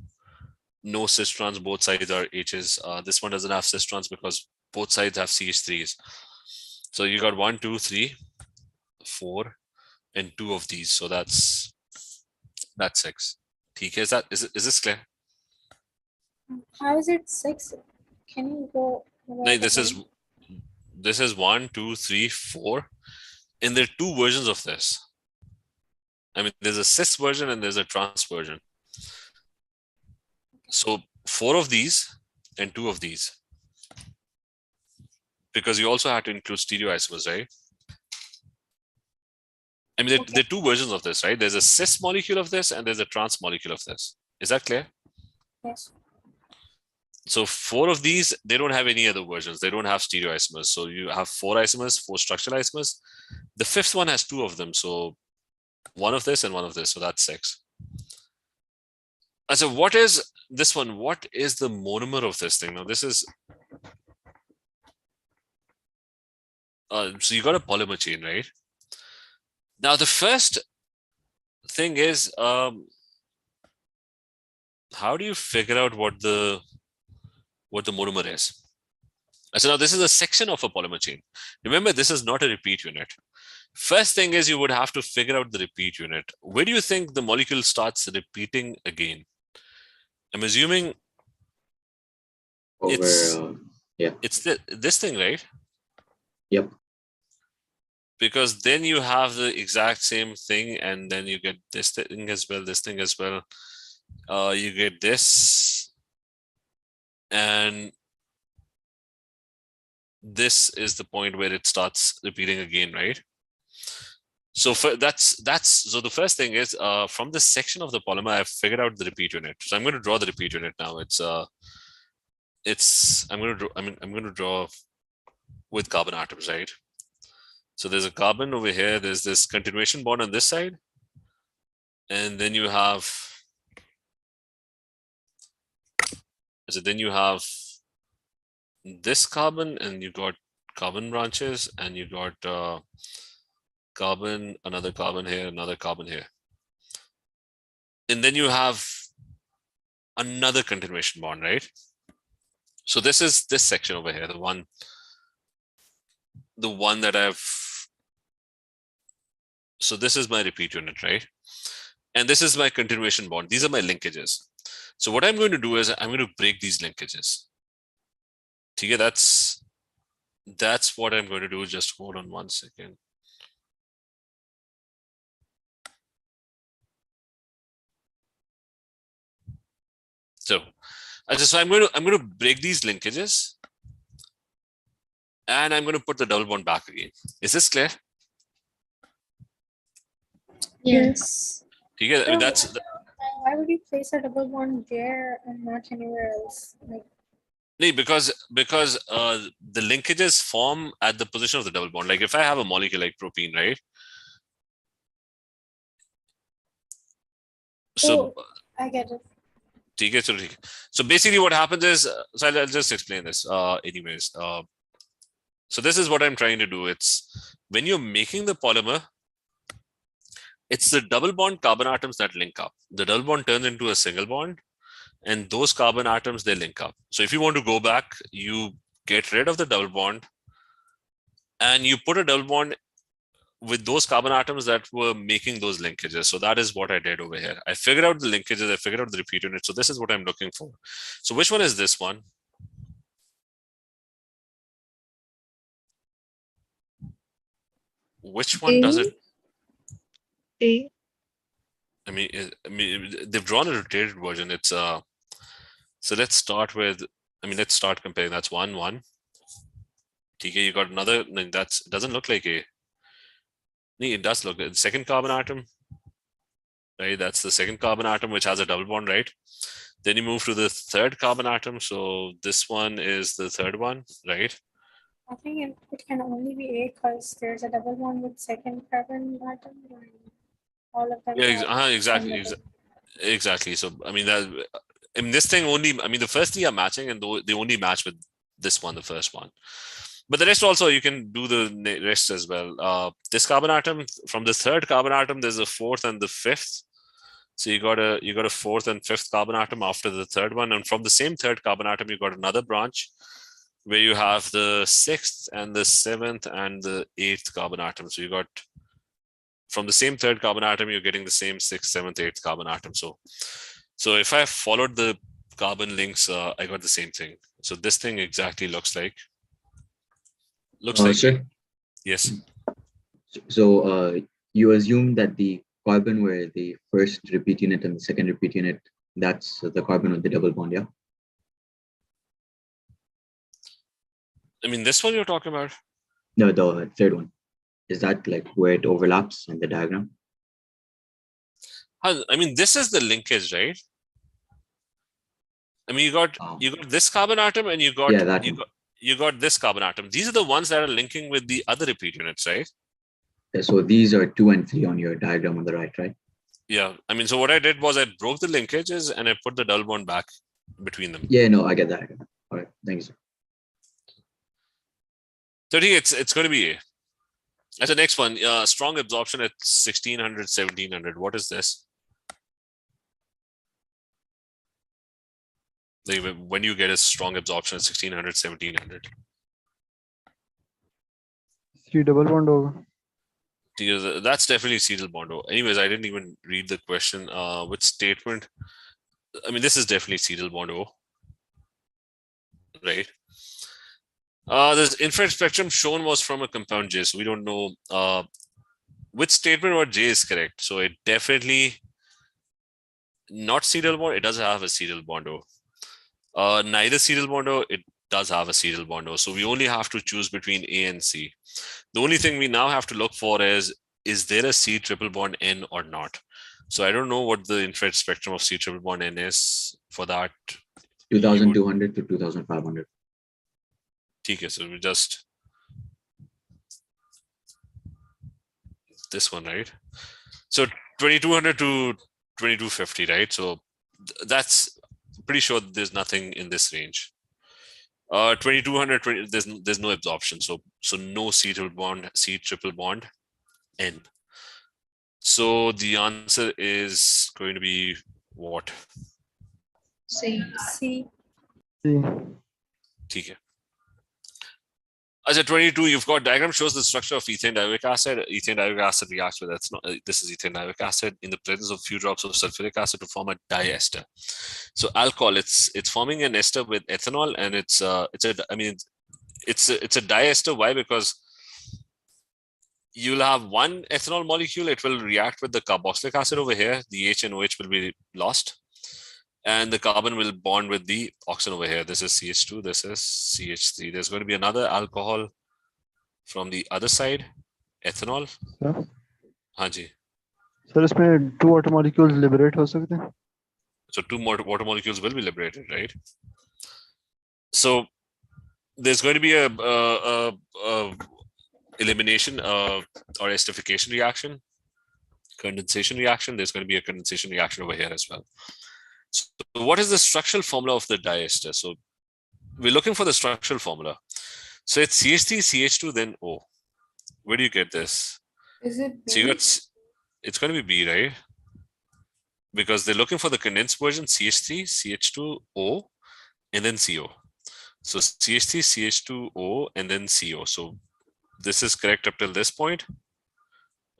no cis trans, both sides are H's. This one doesn't have cis trans because both sides have CH3s. So you got 1, 2, 3, 4, and 2 of these. So that's 6. Okay, is this clear? How is it 6? Can you go? No, this is 1, 2, 3, 4. And there are 2 versions of this. I mean, there's a cis version and there's a trans version. So 4 of these and 2 of these. Because you also had to include stereoisomers, right? I mean, there are 2 versions of this, right? There's a cis molecule of this and there's a trans molecule of this. Is that clear? Yes. So 4 of these, they don't have any other versions. They don't have stereoisomers. So you have 4 isomers, 4 structural isomers. The 5th one has 2 of them. So 1 of this and 1 of this. So that's 6. And so what is this one? What is the monomer of this thing? Now this is, so you got a polymer chain, right? Now the first thing is, how do you figure out what the monomer is? So now this is a section of a polymer chain. Remember, this is not a repeat unit. First thing is you would have to figure out the repeat unit. Where do you think the molecule starts repeating again? I'm assuming it's this thing, right? Yep. Because then you have the exact same thing, and then you get this thing as well, this thing as well. You get this, and this is the point where it starts repeating again, right? So that's so the first thing is from this section of the polymer, I've figured out the repeat unit. So I'm going to draw the repeat unit now. I'm going to draw with carbon atoms, right? So there's a carbon over here. There's this continuation bond on this side, and then you have. So then you have this carbon, and you got carbon branches, and you got carbon, another carbon here, another carbon here. And then you have another continuation bond, right? So this is this section over here, the one that I've, so this is my repeat unit, right? And this is my continuation bond. These are my linkages. So what I'm going to do is I'm going to break these linkages. Okay, that's what I'm going to do. Just hold on 1 second. So I'm going to break these linkages, and I'm going to put the double bond back again. Is this clear? Yes. Okay, I mean, that's. Why would you place a double bond there and not anywhere else? Like, because the linkages form at the position of the double bond. Like if I have a molecule like propene, right? So I get it. So basically what happens is, so I'll just explain this anyways. So this is what I'm trying to do. It's when you're making the polymer, it's the double bond carbon atoms that link up. The double bond turns into a single bond, and those carbon atoms, they link up. So if you want to go back, you get rid of the double bond, and you put a double bond with those carbon atoms that were making those linkages. So that is what I did over here. I figured out the linkages, I figured out the repeat unit. So this is what I'm looking for. So which one is this one? Which one does it? A. I mean, they've drawn a rotated version. It's so let's start with, let's start comparing. That's 1, 1. TK, you got another, that doesn't look like A. It does look good. Second carbon atom, right? That's the second carbon atom, which has a double bond, right? Then you move to the third carbon atom. So this one is the third one, right? I think it can only be A because there's a double bond with second carbon atom. And all of them. Yeah, exactly. So this thing only, the first three are matching, and they only match with this one, the first one. But the rest also, you can do the rest as well. This carbon atom, from the third carbon atom, there's a fourth and the fifth. So you got a fourth and fifth carbon atom after the third one. And from the same third carbon atom, you got another branch where you have the sixth and the seventh and the eighth carbon atom. So you got, from the same third carbon atom, you're getting the same sixth, seventh, eighth carbon atom. So if I followed the carbon links, I got the same thing. So this thing exactly looks like. Sir? Yes. So you assume that the carbon where the first repeat unit and the second repeat unit, that's the carbon with the double bond, yeah? This one you're talking about? No, the third one. Is that like where it overlaps in the diagram? This is the linkage, right? You got this carbon atom, and you got you got this carbon atom. These are the ones that are linking with the other repeat units, right? So these are 2 and 3 on your diagram on the right, right? Yeah. So what I did was I broke the linkages and I put the double bond back between them. Yeah, no, I get that. All right, thanks. So I think it's going to be A. That's the next one. Strong absorption at 1600, 1700. What is this? Like when you get a strong absorption at 1600, 1700. कि double bond होगा. That's definitely serial bond. Anyways, I didn't even read the question. Which statement? I mean, this is definitely serial bond O, right? This infrared spectrum shown was from a compound J, so we don't know which statement or J is correct. So it definitely not serial bond. It does have a serial bond O. Neither serial bond O. It does have a serial bond O. So we only have to choose between A and C. The only thing we now have to look for is there a C triple bond N or not? So I don't know what the infrared spectrum of C triple bond N is for that. 2200 to 2500. Okay, so we just this one, right? So 2200 to 2250, right? So that's pretty sure there's nothing in this range. 2200, there's no absorption, so no C triple bond N. So the answer is going to be what? C. C. Okay. As a 22, you've got diagram shows the structure of ethane dioic acid. Ethane dioic acid reacts with this is ethane dioic acid in the presence of few drops of sulfuric acid to form a diester. So alcohol, it's forming an ester with ethanol, and it's a diester. Why? Because you'll have one ethanol molecule. It will react with the carboxylic acid over here. The H and OH will be lost, and the carbon will bond with the oxygen over here. This is CH2, this is CH3. There's going to be another alcohol from the other side, ethanol. Sir? हाँ जी. Sir, इसमें 2 water molecules liberate हो सकते हैं? So 2 more water molecules will be liberated, right? So there's going to be a elimination or esterification reaction, condensation reaction. There's going to be a condensation reaction over here as well. So what is the structural formula of the diester? So we're looking for the structural formula. So it's CH3, CH2, then O. Where do you get this? Is it So you B? got, it's going to be B, right? Because they're looking for the condensed version, CH3, CH2, O, and then CO. So CH3, CH2, O, and then CO. So this is correct up till this point.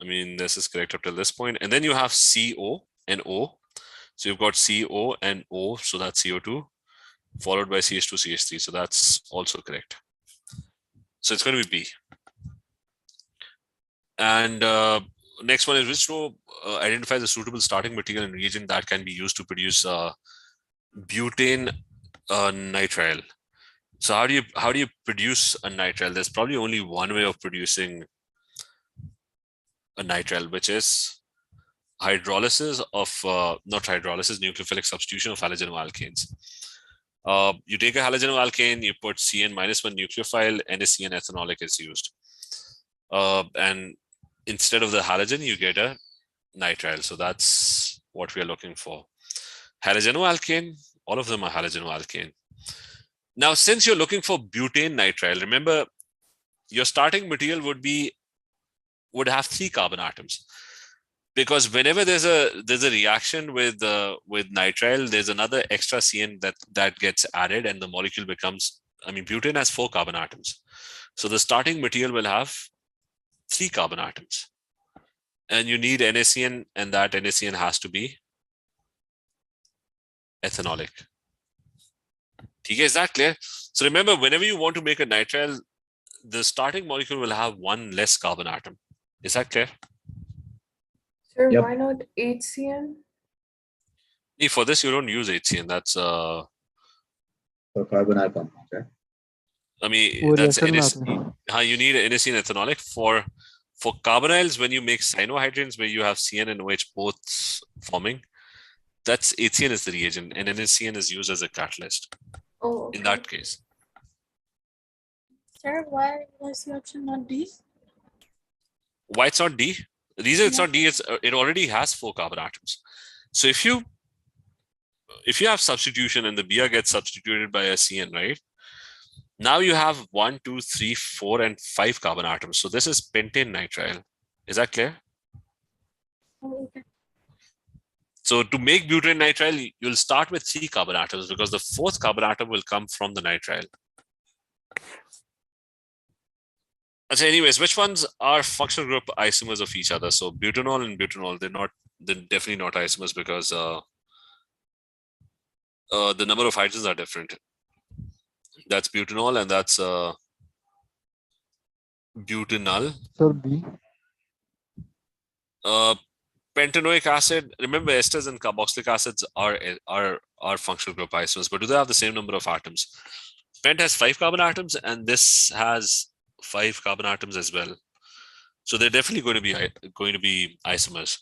I mean, this is correct up till this point. And then you have CO and O. So you've got CO and O, so that's CO2, followed by CH2, CH3. So that's also correct. So it's going to be B. And next one is which row identifies a suitable starting material and reagent that can be used to produce butane nitrile. So how do you produce a nitrile? There's probably only one way of producing a nitrile, which is hydrolysis of not hydrolysis, nucleophilic substitution of halogenoalkanes. You take a halogenoalkane, you put CN-1 nucleophile, NaCN ethanolic is used, and instead of the halogen, you get a nitrile. So that's what we are looking for. Halogenoalkane, all of them are halogenoalkane. Now, since you're looking for butane nitrile, remember your starting material would have 3 carbon atoms, because whenever there's a reaction with nitrile, there's another extra CN that gets added, and the molecule becomes. I mean, butane has 4 carbon atoms, so the starting material will have 3 carbon atoms, and you need NaCN, and that NaCN has to be ethanolic. Okay, is that clear? So remember, whenever you want to make a nitrile, the starting molecule will have 1 less carbon atom. Is that clear? Sir, Yep. why not HCN? For this, you don't use HCN. That's For carbonyl compounds, right? I mean, वो that's reaction में आते हैं. you need NaCN ethanolic for carbonyls. When you make cyanohydrins where you have CN and OH both forming, that's HCN is the reagent, and NaCN is used as a catalyst Oh, in that case. Sir, why was the option not D? Why it's not D? The reason it's not D is it already has 4 carbon atoms. So if you have substitution and the Br gets substituted by a CN, right? Now you have 1, 2, 3, 4, and 5 carbon atoms. So this is pentane nitrile. Is that clear? Oh, okay. So to make butane nitrile, you'll start with 3 carbon atoms because the 4th carbon atom will come from the nitrile. So anyways, which ones are functional group isomers of each other? So butanol and butanol, they're definitely not isomers because the number of hydrogens are different. That's butanol and that's butanol. Sir, B. Pentanoic acid, remember esters and carboxylic acids are functional group isomers, but do they have the same number of atoms? Pent has 5 carbon atoms and this has 5 carbon atoms as well. So they're definitely going to be isomers.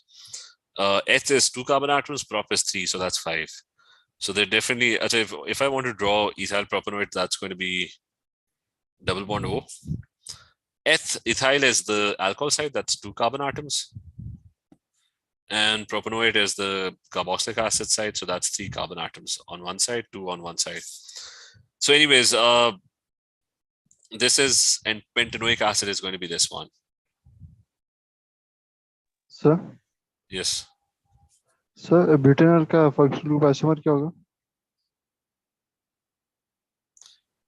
Eth is 2 carbon atoms, prop is 3, so that's 5. So they're definitely, if I want to draw ethyl propanoate, that's going to be double bond O. Ethyl is the alcohol side, that's 2 carbon atoms. And propanoate is the carboxylic acid side, so that's 3 carbon atoms on one side, 2 on one side. So anyways, this is, and pentanoic acid is going to be this one. Sir, Yes. sir, butanol का functional group isomer क्या होगा?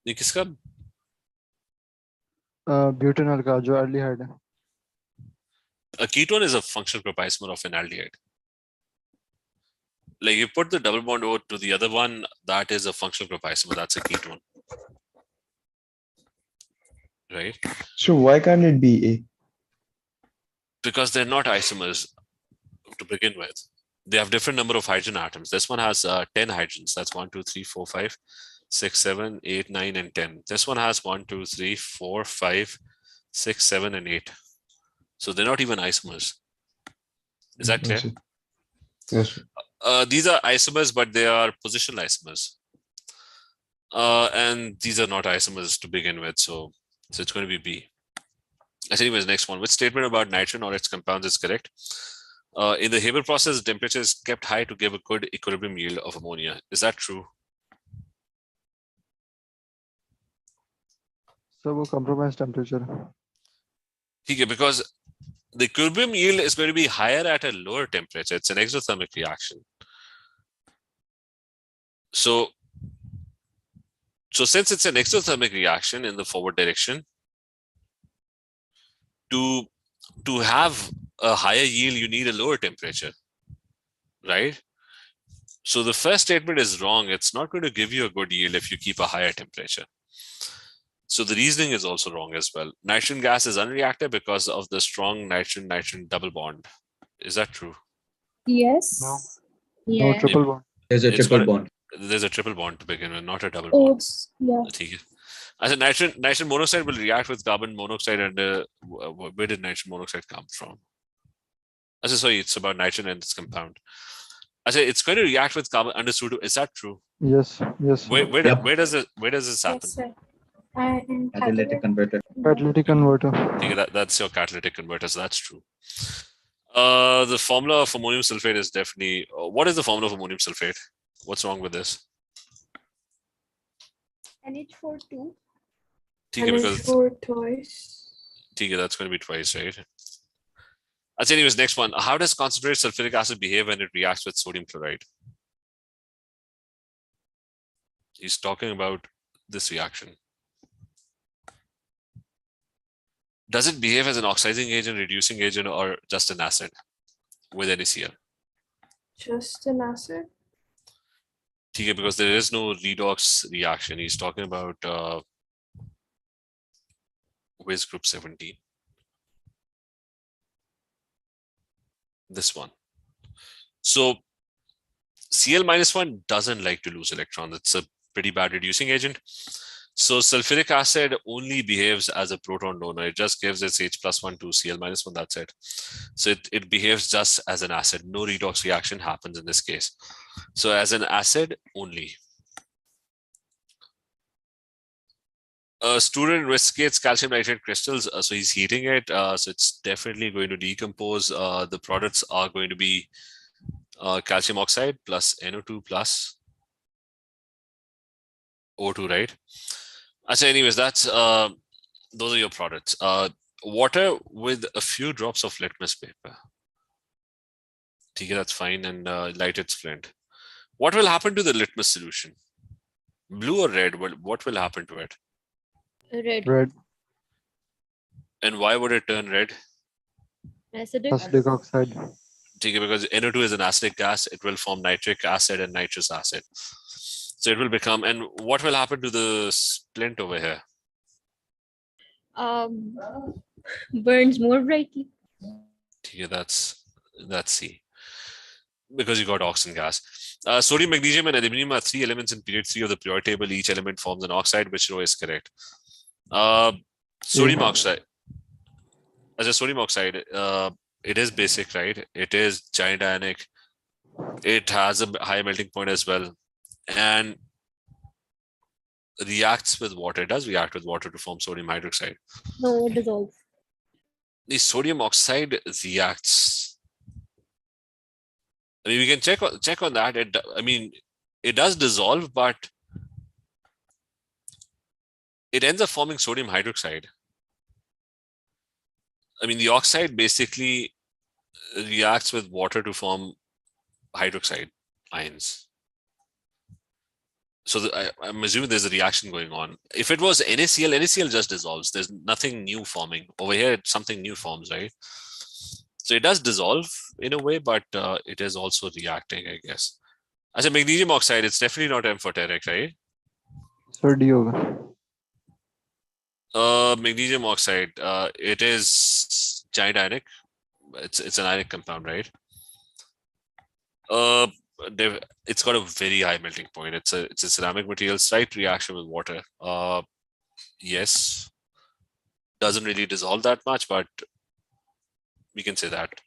ये किसका? Butanol का जो aldehyde है. A ketone is a functional group isomer of an aldehyde. Like you put the double bond O to the other one, that is a functional group isomer. That's a ketone, right? So why can't it be A? Because they're not isomers to begin with. They have different number of hydrogen atoms. This one has 10 hydrogens. That's 1, 2, 3, 4, 5, 6, 7, 8, 9, and 10. This one has 1, 2, 3, 4, 5, 6, 7, and 8. So they're not even isomers. Is that clear? Yes. These are isomers, but they are positional isomers. And these are not isomers to begin with. So it's going to be B. Anyways, next one. Which statement about nitrogen or its compounds is correct? In the Haber process, the temperature is kept high to give a good equilibrium yield of ammonia. Is that true? Sir, वो compromised temperature है. Okay, because the equilibrium yield is going to be higher at a lower temperature. It's an exothermic reaction. So since it's an exothermic reaction in the forward direction, to have a higher yield, you need a lower temperature, right? So the first statement is wrong. It's not going to give you a good yield if you keep a higher temperature. So the reasoning is also wrong as well. Nitrogen gas is unreactive because of the strong nitrogen-nitrogen double bond. Is that true? Yes. No. Yeah. No triple bond. There's a It's triple got a- bond. There's a triple bond to begin with, not a double Oh, bond. yeah. Okay. As a nitrogen monoxide will react with carbon monoxide, and where did nitrogen monoxide come from? As I sorry, it's about nitrogen and its compound. I say it's going to react with carbon under pseudo. Is that true? Yes, yes. Yep. Where does this happen? Yes, sir. And Catalytic converter. Catalytic converter. Okay, that's your catalytic converter, so that's true. The formula of ammonium sulfate is definitely. What is the formula of ammonium sulfate? What's wrong with this? NH4 Okay, because twice. okay, that's going to be twice, right? Anyways, next one. How does concentrated sulfuric acid behave when it reacts with sodium chloride? He's talking about this reaction. Does it behave as an oxidizing agent, reducing agent, or just an acid with NaCl? Just an acid. Okay, because there is no redox reaction. He's talking about Where's group 17? This one. So Cl-1 doesn't like to lose electrons. It's a pretty bad reducing agent. So sulfuric acid only behaves as a proton donor. It just gives its H+1 to Cl-1, that's it. So it behaves just as an acid. No redox reaction happens in this case. So as an acid only. A student investigates calcium nitrate crystals. So he's heating it. So it's definitely going to decompose. The products are going to be calcium oxide plus NO2 plus O2, right? So anyways, that's those are your products. Water with a few drops of litmus paper. Okay, that's fine, and lighted splint. What will happen to the litmus solution? Blue or red? What will happen to it? Red. Red. And why would it turn red? Acidic. Acidic oxide. Because NO2 is an acidic gas, it will form nitric acid and nitrous acid. So it will become, and what will happen to the splint over here? Burns more brightly. That's C. Because you got oxygen gas. Sodium, magnesium, and aluminum are 3 elements in period 3 of the periodic table. Each element forms an oxide. Which row is correct? Sodium oxide. As a sodium oxide, it is basic, right? It is giant ionic. It has a high melting point as well, and reacts with water. It does react with water to form sodium hydroxide. No, it dissolves. The sodium oxide reacts. I mean, we can check on that. It does dissolve, but it ends up forming sodium hydroxide. I mean, the oxide basically reacts with water to form hydroxide ions. So I'm assuming there's a reaction going on. If it was NaCl, NaCl just dissolves. There's nothing new forming. Over here, something new forms, right? So it does dissolve in a way, but it is also reacting, I guess. As a magnesium oxide, it's definitely not amphoteric, right? So D होगा. Magnesium oxide, it is giant ionic. It's an ionic compound, right? It's got a very high melting point. It's a ceramic material, slight reaction with water. Yes, doesn't really dissolve that much, but we can say that.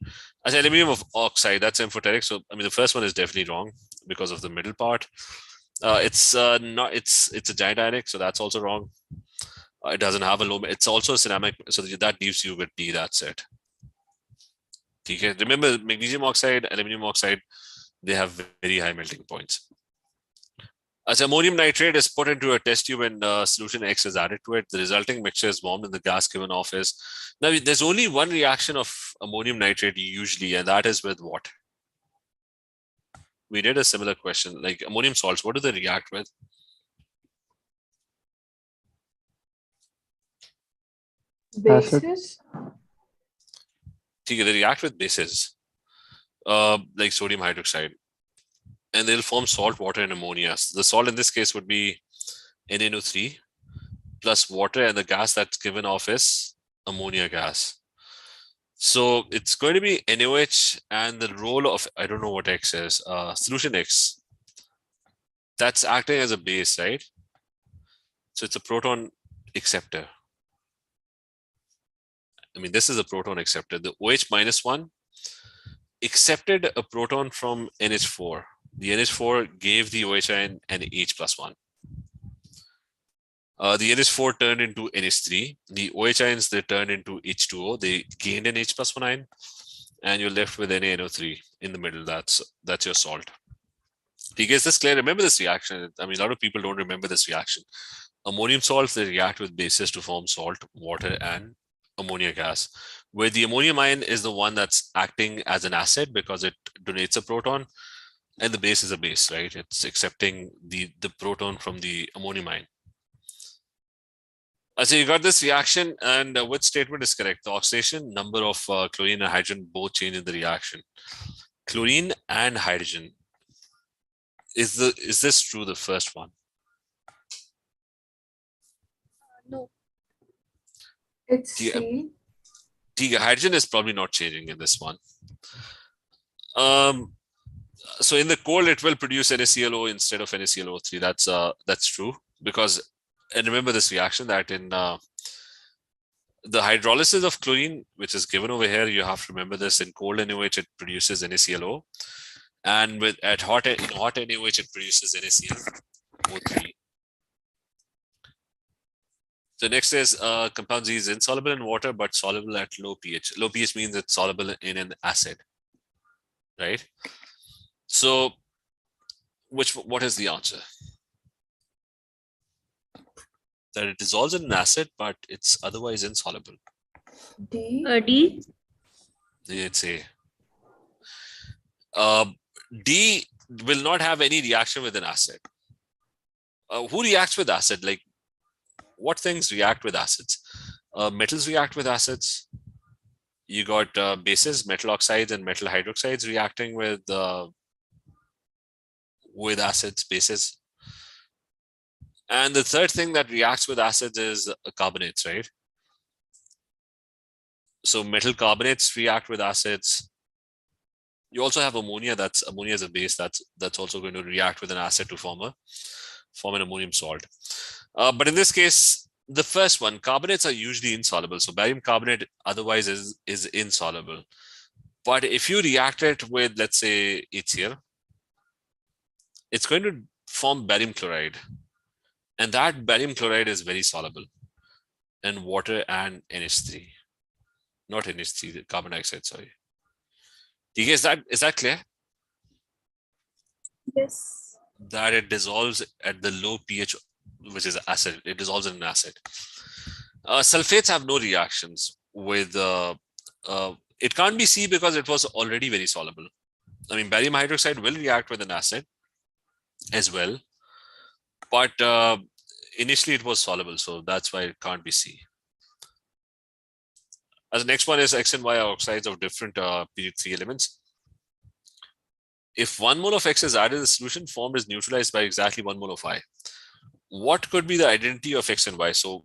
As aluminum oxide, that's amphoteric. So I mean, the first one is definitely wrong because of the middle part. It's not. It's a giant ionic, so that's also wrong. It doesn't have a low. It's also a ceramic, so that leaves you with D. That's it. Okay. Remember, magnesium oxide, aluminum oxide, they have very high melting points. As ammonium nitrate is put into a test tube and solution X is added to it, the resulting mixture is warmed and the gas given off is. Now, there's only one reaction of ammonium nitrate usually, and that is with what? We did a similar question, like ammonium salts, what do they react with? Bases? They react with bases, like sodium hydroxide, and they'll form salt, water, and ammonia. So the salt in this case would be NaNO3 plus water, and the gas that's given off is ammonia gas. So it's going to be NaOH, and the role of, I don't know what X is, solution X, that's acting as a base, right? So it's a proton acceptor. I mean, this is a proton acceptor. The OH minus 1 accepted a proton from NH4. The NH4 gave the OH ion an H plus 1. The NH4 turned into NH3. The OH ions, they turned into H2O. They gained an H plus 1 ion, and you're left with NaNO3 in the middle. That's your salt. Is this clear? Remember this reaction. I mean, a lot of people don't remember this reaction. Ammonium salts, they react with bases to form salt, water, and ammonia gas, where the ammonium ion is the one that's acting as an acid because it donates a proton, and the base is a base, right? It's accepting the proton from the ammonium ion. So you got this reaction, and which statement is correct? The oxidation number of chlorine and hydrogen both change in the reaction. Chlorine and hydrogen. Is this true, the first one? No. It's C. Hydrogen is probably not changing in this one. So in the cold, it will produce NaClO instead of NaClO3. That's true, because, and remember this reaction that in the hydrolysis of chlorine, which is given over here, you have to remember this. In cold NaOH, it produces NaClO, and in hot NaOH, it produces NaClO3. So next is compound Z is insoluble in water but soluble at low pH. Low pH means it's soluble in an acid, right? So what is the answer? That it dissolves in an acid, but it's otherwise insoluble. D. D. It's A. D will not have any reaction with an acid. Who reacts with acid? Like, what things react with acids? Metals react with acids. You got bases, metal oxides and metal hydroxides reacting with acids, bases. And the third thing that reacts with acids is carbonates, right? So metal carbonates react with acids. You also have ammonia. Ammonia is a base that's also going to react with an acid to form an ammonium salt. But in this case, the first one, carbonates are usually insoluble. So barium carbonate otherwise is insoluble. But if you react it with, let's say, HCl, it's going to form barium chloride. And that barium chloride is very soluble in water and NH3. Not NH3, the carbon dioxide, sorry. Is that clear? Yes. That it dissolves at the low pH, which is acid. It dissolves in an acid. Sulfates have no reactions with, it can't be C because it was already very soluble. I mean, barium hydroxide will react with an acid as well. But initially it was soluble, so that's why it can't be C. As the next one is X and Y are oxides of different period 3 elements. If 1 mole of X is added, the solution formed is neutralized by exactly 1 mole of Y. What could be the identity of X and Y? So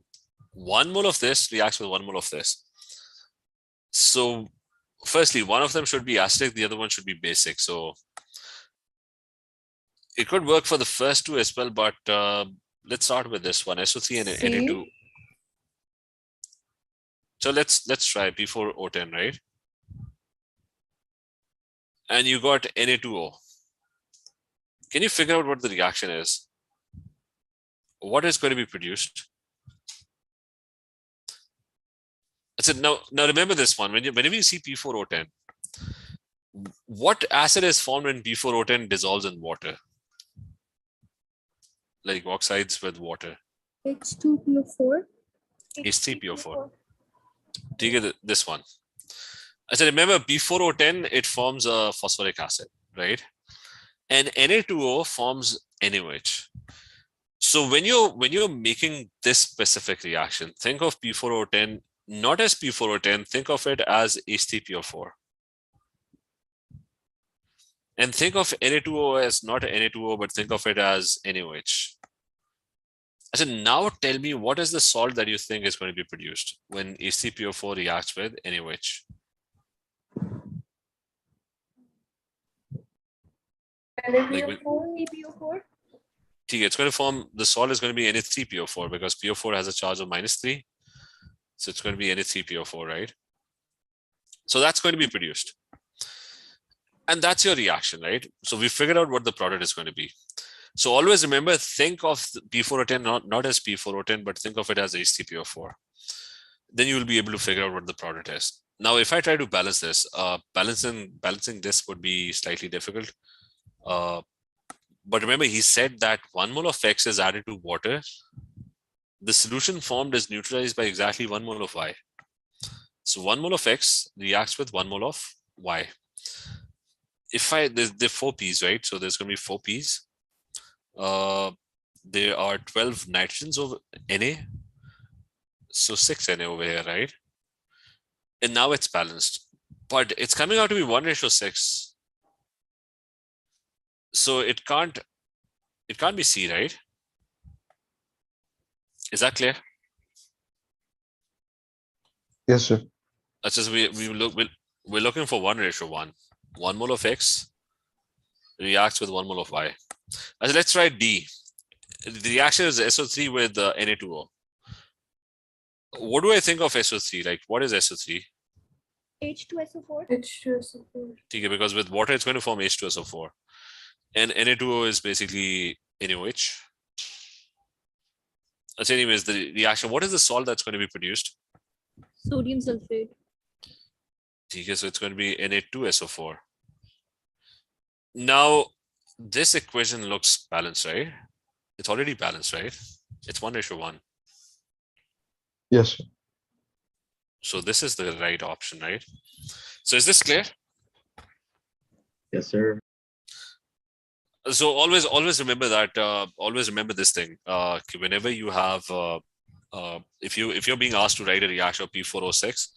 1 mole of this reacts with 1 mole of this. So firstly, one of them should be acidic, the other one should be basic. So it could work for the first two as well, but let's start with this one, SO3 and Na2. So let's try P4O10, right? And you got Na2O. Can you figure out what the reaction is? What is going to be produced? I said, now remember this one. Whenever you see P4O10, what acid is formed when P4O10 dissolves in water? Like oxides with water. H2PO4. H3PO4. Do you get this one? I said, remember P4O10, it forms a phosphoric acid, right? And Na2O forms NaOH. So when you're making this specific reaction, think of P4O10 not as P4O10, think of it as H3PO4. And think of Na2O as not Na2O, but think of it as NaOH. I said, now tell me what is the salt that you think is going to be produced when H3PO4 reacts with NaOH? PO4. It's going to form, the salt is going to be Na3PO4 because PO4 has a charge of -3. So it's going to be Na3PO4, right? So that's going to be produced. And that's your reaction, right? So we figured out what the product is going to be. So always remember, think of P4O10 not as P4O10, but think of it as H3PO4. Then you will be able to figure out what the product is. Now, if I try to balance this, balancing this would be slightly difficult. But remember, he said that 1 mole of X is added to water. The solution formed is neutralized by exactly 1 mole of Y. So 1 mole of X reacts with 1 mole of Y. There are 4 P's, right? So there's going to be 4 P's. There are 12 nitrogens over Na. So 6 Na over here, right? And now it's balanced. But it's coming out to be 1:6. So it can't be C, right? Is that clear? Yes, sir. That's just we're looking for 1:1. 1 mole of X reacts with 1 mole of Y. So let's try D. The reaction is SO3 with Na2O. What do I think of SO3? Like, what is SO3? H2SO4. H2SO4. Okay, because with water, it's going to form H2SO4. And Na2O is basically NaOH. So anyways, the reaction, what is the salt that's going to be produced? Sodium sulfate. Okay, so it's going to be Na2SO4. Now, this equation looks balanced, right? It's already balanced, right? It's 1:1. Yes, sir. So this is the right option, right? So is this clear? Yes, sir. So always remember that, always remember this thing. Whenever you have if you're being asked to write a reaction of P4O6,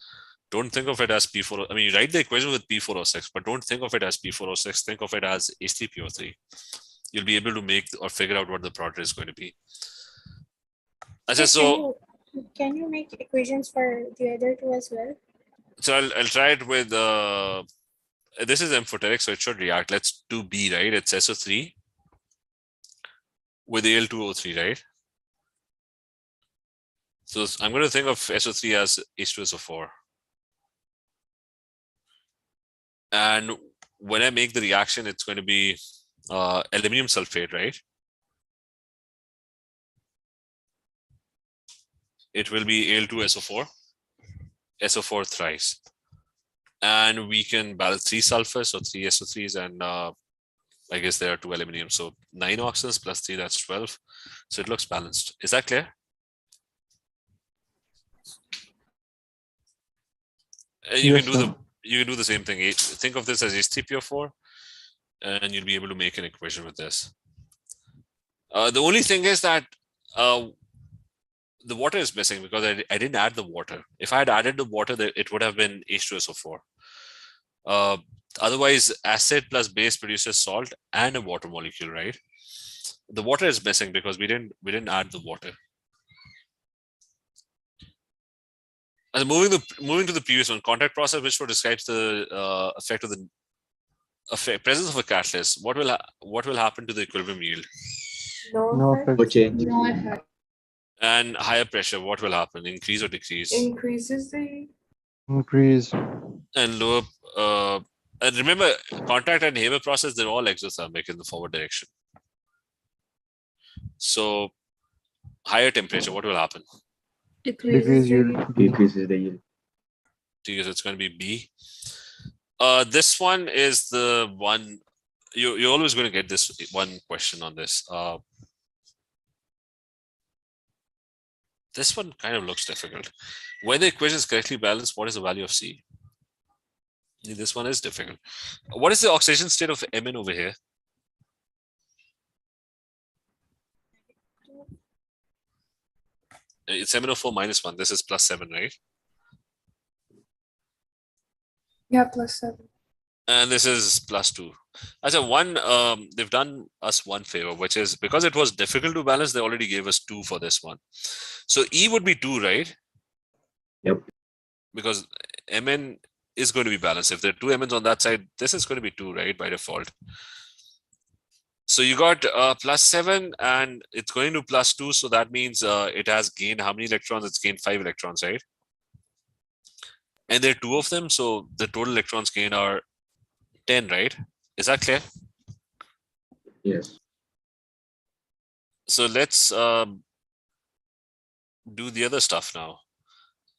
don't think of it as P4. I mean, you write the equation with P4O6, but don't think of it as P4O6. Think of it as H3PO3. You'll be able to make or figure out what the product is going to be. Can you make equations for the other two as well? So I'll try it with this is amphoteric, so it should react. Let's do B, right? It's SO3 with Al2O3, right? So I'm going to think of SO3 as H2SO4. And when I make the reaction, it's going to be aluminium sulfate, right? It will be Al2SO4, SO4 thrice. And we can balance 3 sulfurs, so 3 SO3s, and I guess there are 2 aluminium. So 9 oxygens plus 3, that's 12. So it looks balanced. Is that clear? You Yes, can do you can do the same thing. Think of this as H3PO4, and you'll be able to make an equation with this. The only thing is that the water is missing because I didn't add the water. If I had added the water, it would have been H2SO4. Otherwise, acid plus base produces salt and a water molecule, right? The water is missing because we didn't add the water. And moving to the previous one, contact process, which describes the effect of the presence of a catalyst. What will happen to the equilibrium yield? No effect. No change. No effect. And higher pressure, what will happen? Increase or decrease? Increases the Increase. And lower. And remember, contact and Haber process, they're all exothermic in the forward direction. So higher temperature, what will happen? Decrease yield. Decreases the yield. Because it's going to be B. This one is the one you're always going to get this one question on this. This one kind of looks difficult. When the equation is correctly balanced, what is the value of C? This one is difficult. What is the oxidation state of Mn over here? It's MnO4 minus 1. This is plus 7, right? yeah +7. And this is plus 2. As a one, they've done us one favor, which is because it was difficult to balance, they already gave us 2 for this one. So E would be 2, right? Yep. Because Mn is going to be balanced. If there are 2 Mn's on that side, this is going to be 2, right? By default. So you got plus 7 and it's going to plus 2. So that means it has gained how many electrons? It's gained 5 electrons, right? And there are 2 of them. So the total electrons gained are 10, right? Is that clear? Yes. So let's do the other stuff now.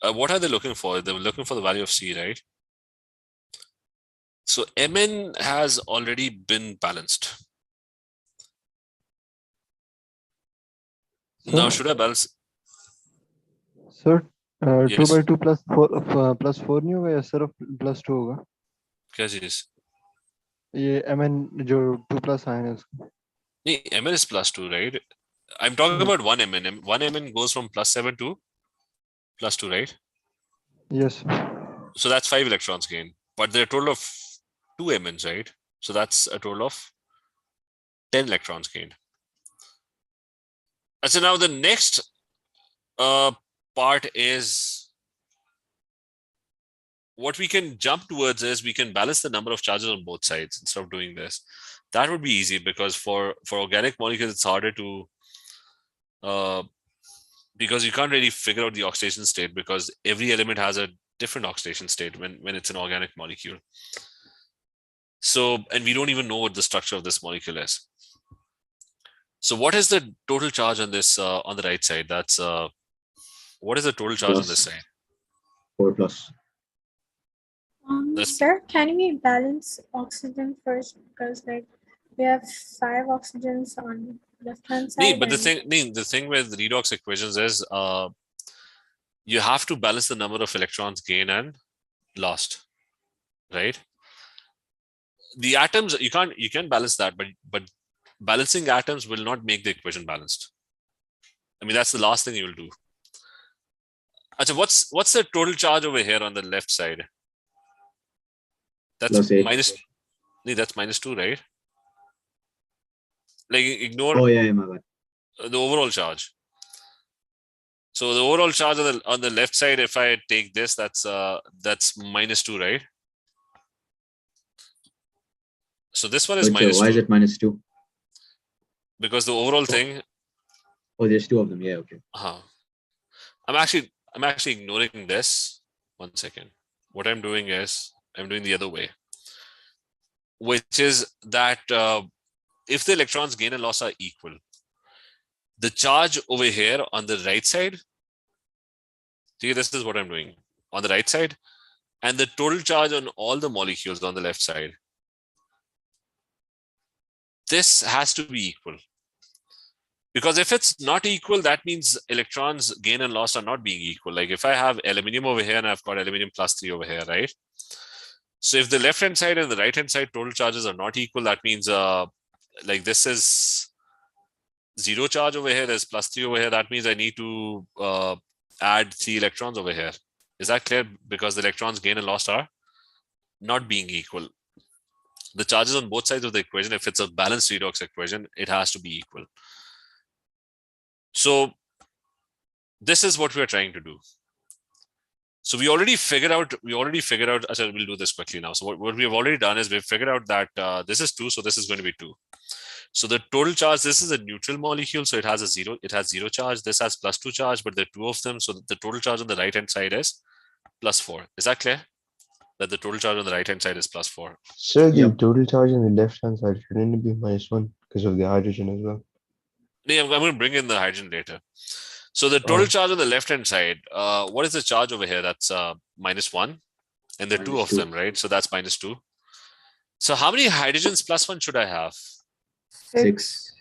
What are they looking for? They were looking for the value of C, right? So Mn has already been balanced. Now should I balance? Sir, 2 Yes. by 2 plus 4 plus 4 नहीं होगा या सिर्फ plus 2 होगा? क्या चीज? ये Mn जो 2 plus आया है उसका. Nee, Mn is plus 2, right? I'm talking about 1 Mn. 1 Mn goes from plus 7 to plus 2, right? Yes. So that's 5 electrons gained. But there are a total of 2 Mn's, right? So that's a total of 10 electrons gained. And so now the next part is what we can jump towards is we can balance the number of charges on both sides instead of doing this. That would be easy because for organic molecules, it's harder to because you can't really figure out the oxidation state because every element has a different oxidation state when it's an organic molecule. So, and we don't even know what the structure of this molecule is. So what is the total charge on this on the right side? That's what is the total charge on this side? 4 plus. Sir, can we balance oxygen first? Because like we have 5 oxygens on left hand side. Nee, but the thing with redox equations is you have to balance the number of electrons gained and lost, right? The atoms you can balance that, but balancing atoms will not make the equation balanced. I mean, that's the last thing you will do. Acha, what's the total charge over here on the left side? That's Plus 8. minus. Nee, that's -2, right? Like ignore Oh yeah, my bad. the overall charge. So the overall charge on the left side, if I take this, that's -2, right? So this one is Wait, so why is -2 it -2? because the overall thing. Oh, there's 2 of them. Yeah, okay. I'm actually ignoring this. 1 second. What I'm doing is I'm doing the other way, which is that if the electrons gain and loss are equal, the charge over here on the right side, see, this is what I'm doing on the right side, and the total charge on all the molecules on the left side, this has to be equal. Because if it's not equal, that means electrons gain and loss are not being equal. Like if I have aluminium over here and I've got aluminium +3 over here, right? So if the left hand side and the right hand side total charges are not equal, that means like this is 0 charge over here, there's +3 over here. That means I need to add 3 electrons over here. Is that clear? Because the electrons gain and loss are not being equal. The charges on both sides of the equation, if it's a balanced redox equation, it has to be equal. So this is what we're trying to do. So we already figured out, we'll do this quickly now. So what we have already done is we've figured out that this is 2, so this is going to be 2. So the total charge, this is a neutral molecule, so it has 0 charge. This has +2 charge, but there are 2 of them. So the total charge on the right hand side is +4. Is that clear? That the total charge on the right hand side is +4. Sir, the Yep. total charge on the left hand side shouldn't it be -1 because of the hydrogen as well? I'm going to bring in the hydrogen later. So the total charge on the left hand side, what is the charge over here? That's -1, and there are 2 of -2. them, right? So that's -2. So how many hydrogens +1 should I have? 6.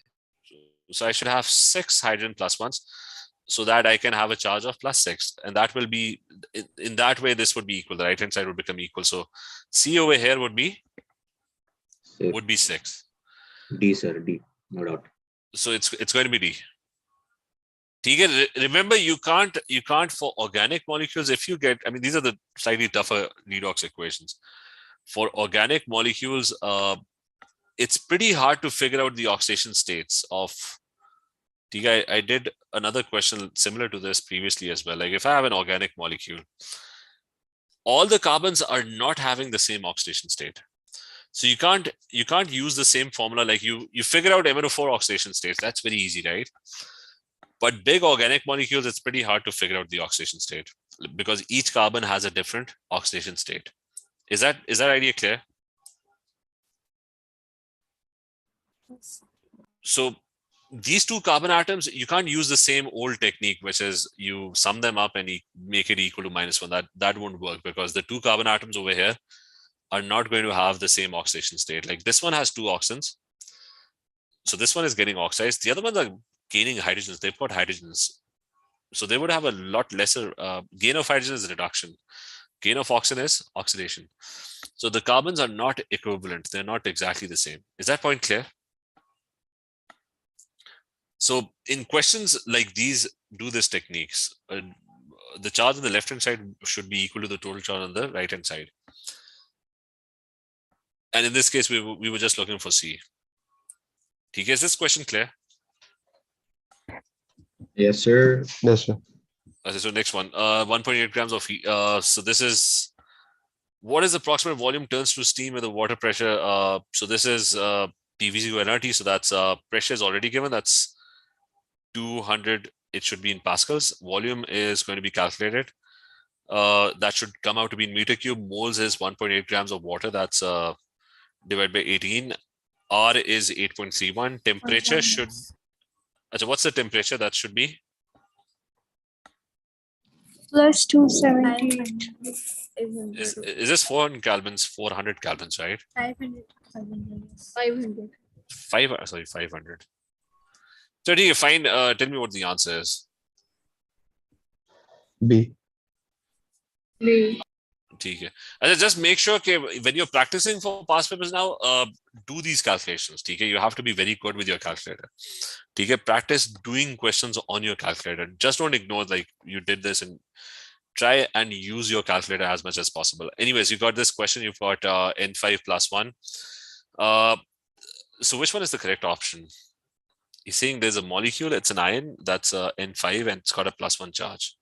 So I should have 6 hydrogen +1s, so that I can have a charge of +6, and that will be in that way. This would be equal. The right hand side would become equal. So C over here would be 6. D, sir, D, no doubt. So it's going to be D. Remember, you can't for organic molecules, if you get, I mean, these are the slightly tougher redox equations. For organic molecules, it's pretty hard to figure out the oxidation states of. I did another question similar to this previously as well. Like if I have an organic molecule, all the carbons are not having the same oxidation state. So you can't use the same formula. Like you figure out MnO4 oxidation states. That's very easy, right? But big organic molecules, it's pretty hard to figure out the oxidation state because each carbon has a different oxidation state. Is that idea clear? So these 2 carbon atoms, you can't use the same old technique, which is you sum them up and make it equal to -1. That won't work because the 2 carbon atoms over here are not going to have the same oxidation state. Like this one has 2 oxygens. So this one is getting oxidized. The other ones are gaining hydrogens. They've got hydrogens. So they would have a lot lesser gain of hydrogen is reduction. Gain of oxygen is oxidation. So the carbons are not equivalent. They're not exactly the same. Is that point clear? So in questions like these, do this techniques. The charge on the left-hand side should be equal to the total charge on the right-hand side. And in this case, we were just looking for C. Is this question clear? Yes, sir. Yes, sir. Okay, so next one, 1.8 grams of heat. So this is, what is the approximate volume turns to steam with the water pressure? So this is PVC to nRT. So that's pressure is already given. That's 200. It should be in pascals. Volume is going to be calculated. That should come out to be in meter cube. Moles is 1.8 grams of water. That's divided by 18. R is 8.31. Temperature should. So what's the temperature? That should be Plus 278. is this 400 kelvins? 400 kelvins, right? 500. 500. 500. So do you find? Tell me what the answer is. B. Okay. And just make sure when you're practicing for past papers now, do these calculations. You have to be very good with your calculator. Practice doing questions on your calculator. Just don't ignore like you did this and try and use your calculator as much as possible. Anyways, you got this question, you've got N5 plus 1. So which one is the correct option? He's saying there's a molecule, it's an ion, that's N5 and it's got a plus 1 charge.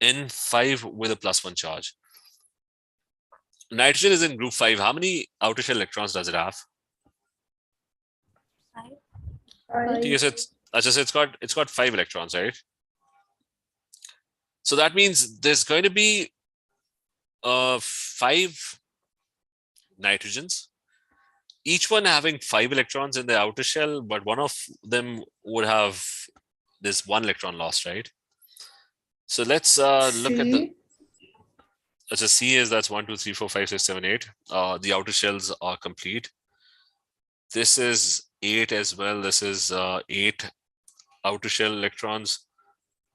N5 with a plus 1 charge. Nitrogen is in group 5. How many outer shell electrons does it have? 5. Yes, it's got 5 electrons, right? So that means there's going to be 5 nitrogens, each one having 5 electrons in the outer shell, but one of them would have this 1 electron lost, right? So let's look at the. So C is that's 1, 2, 3, 4, 5, 6, 7, 8. The outer shells are complete. This is 8 as well. This is 8 outer shell electrons.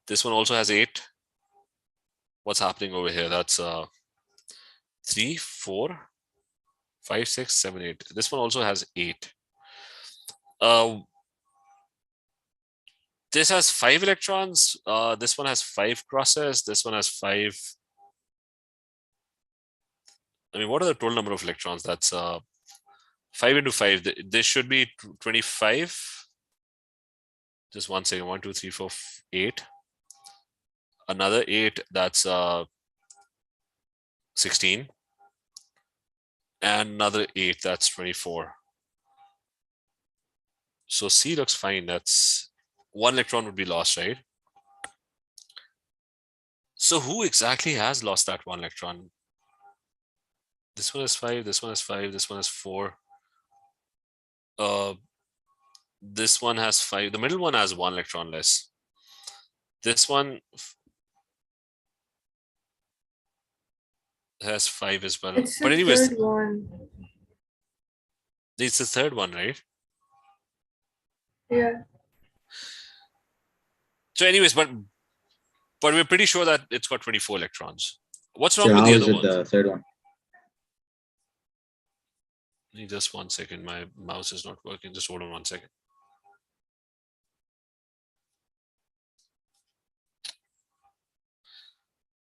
This one also has 8. What's happening over here? That's 3, 4, 5, 6, 7, 8. This one also has 8. This has 5 electrons. This one has 5 crosses. This one has 5. I mean, what are the total number of electrons? That's 5 into 5. This should be 25. Just 1 second. 1, 2, 3, 4, 8. Another 8. That's 16. And another 8. That's 24. So C looks fine. That's 1 electron would be lost, right? So who exactly has lost that 1 electron? This one is 5, this one is 5, this one is 4. This one has 5. The middle one has 1 electron less. This one has 5 as well. It's But the anyways, third one. it's the third one, right? Yeah. So anyways, but we're pretty sure that it's got 24 electrons. What's wrong So with how the is other it ones? the third one? Just 1 second. My mouse is not working. Just hold on 1 second.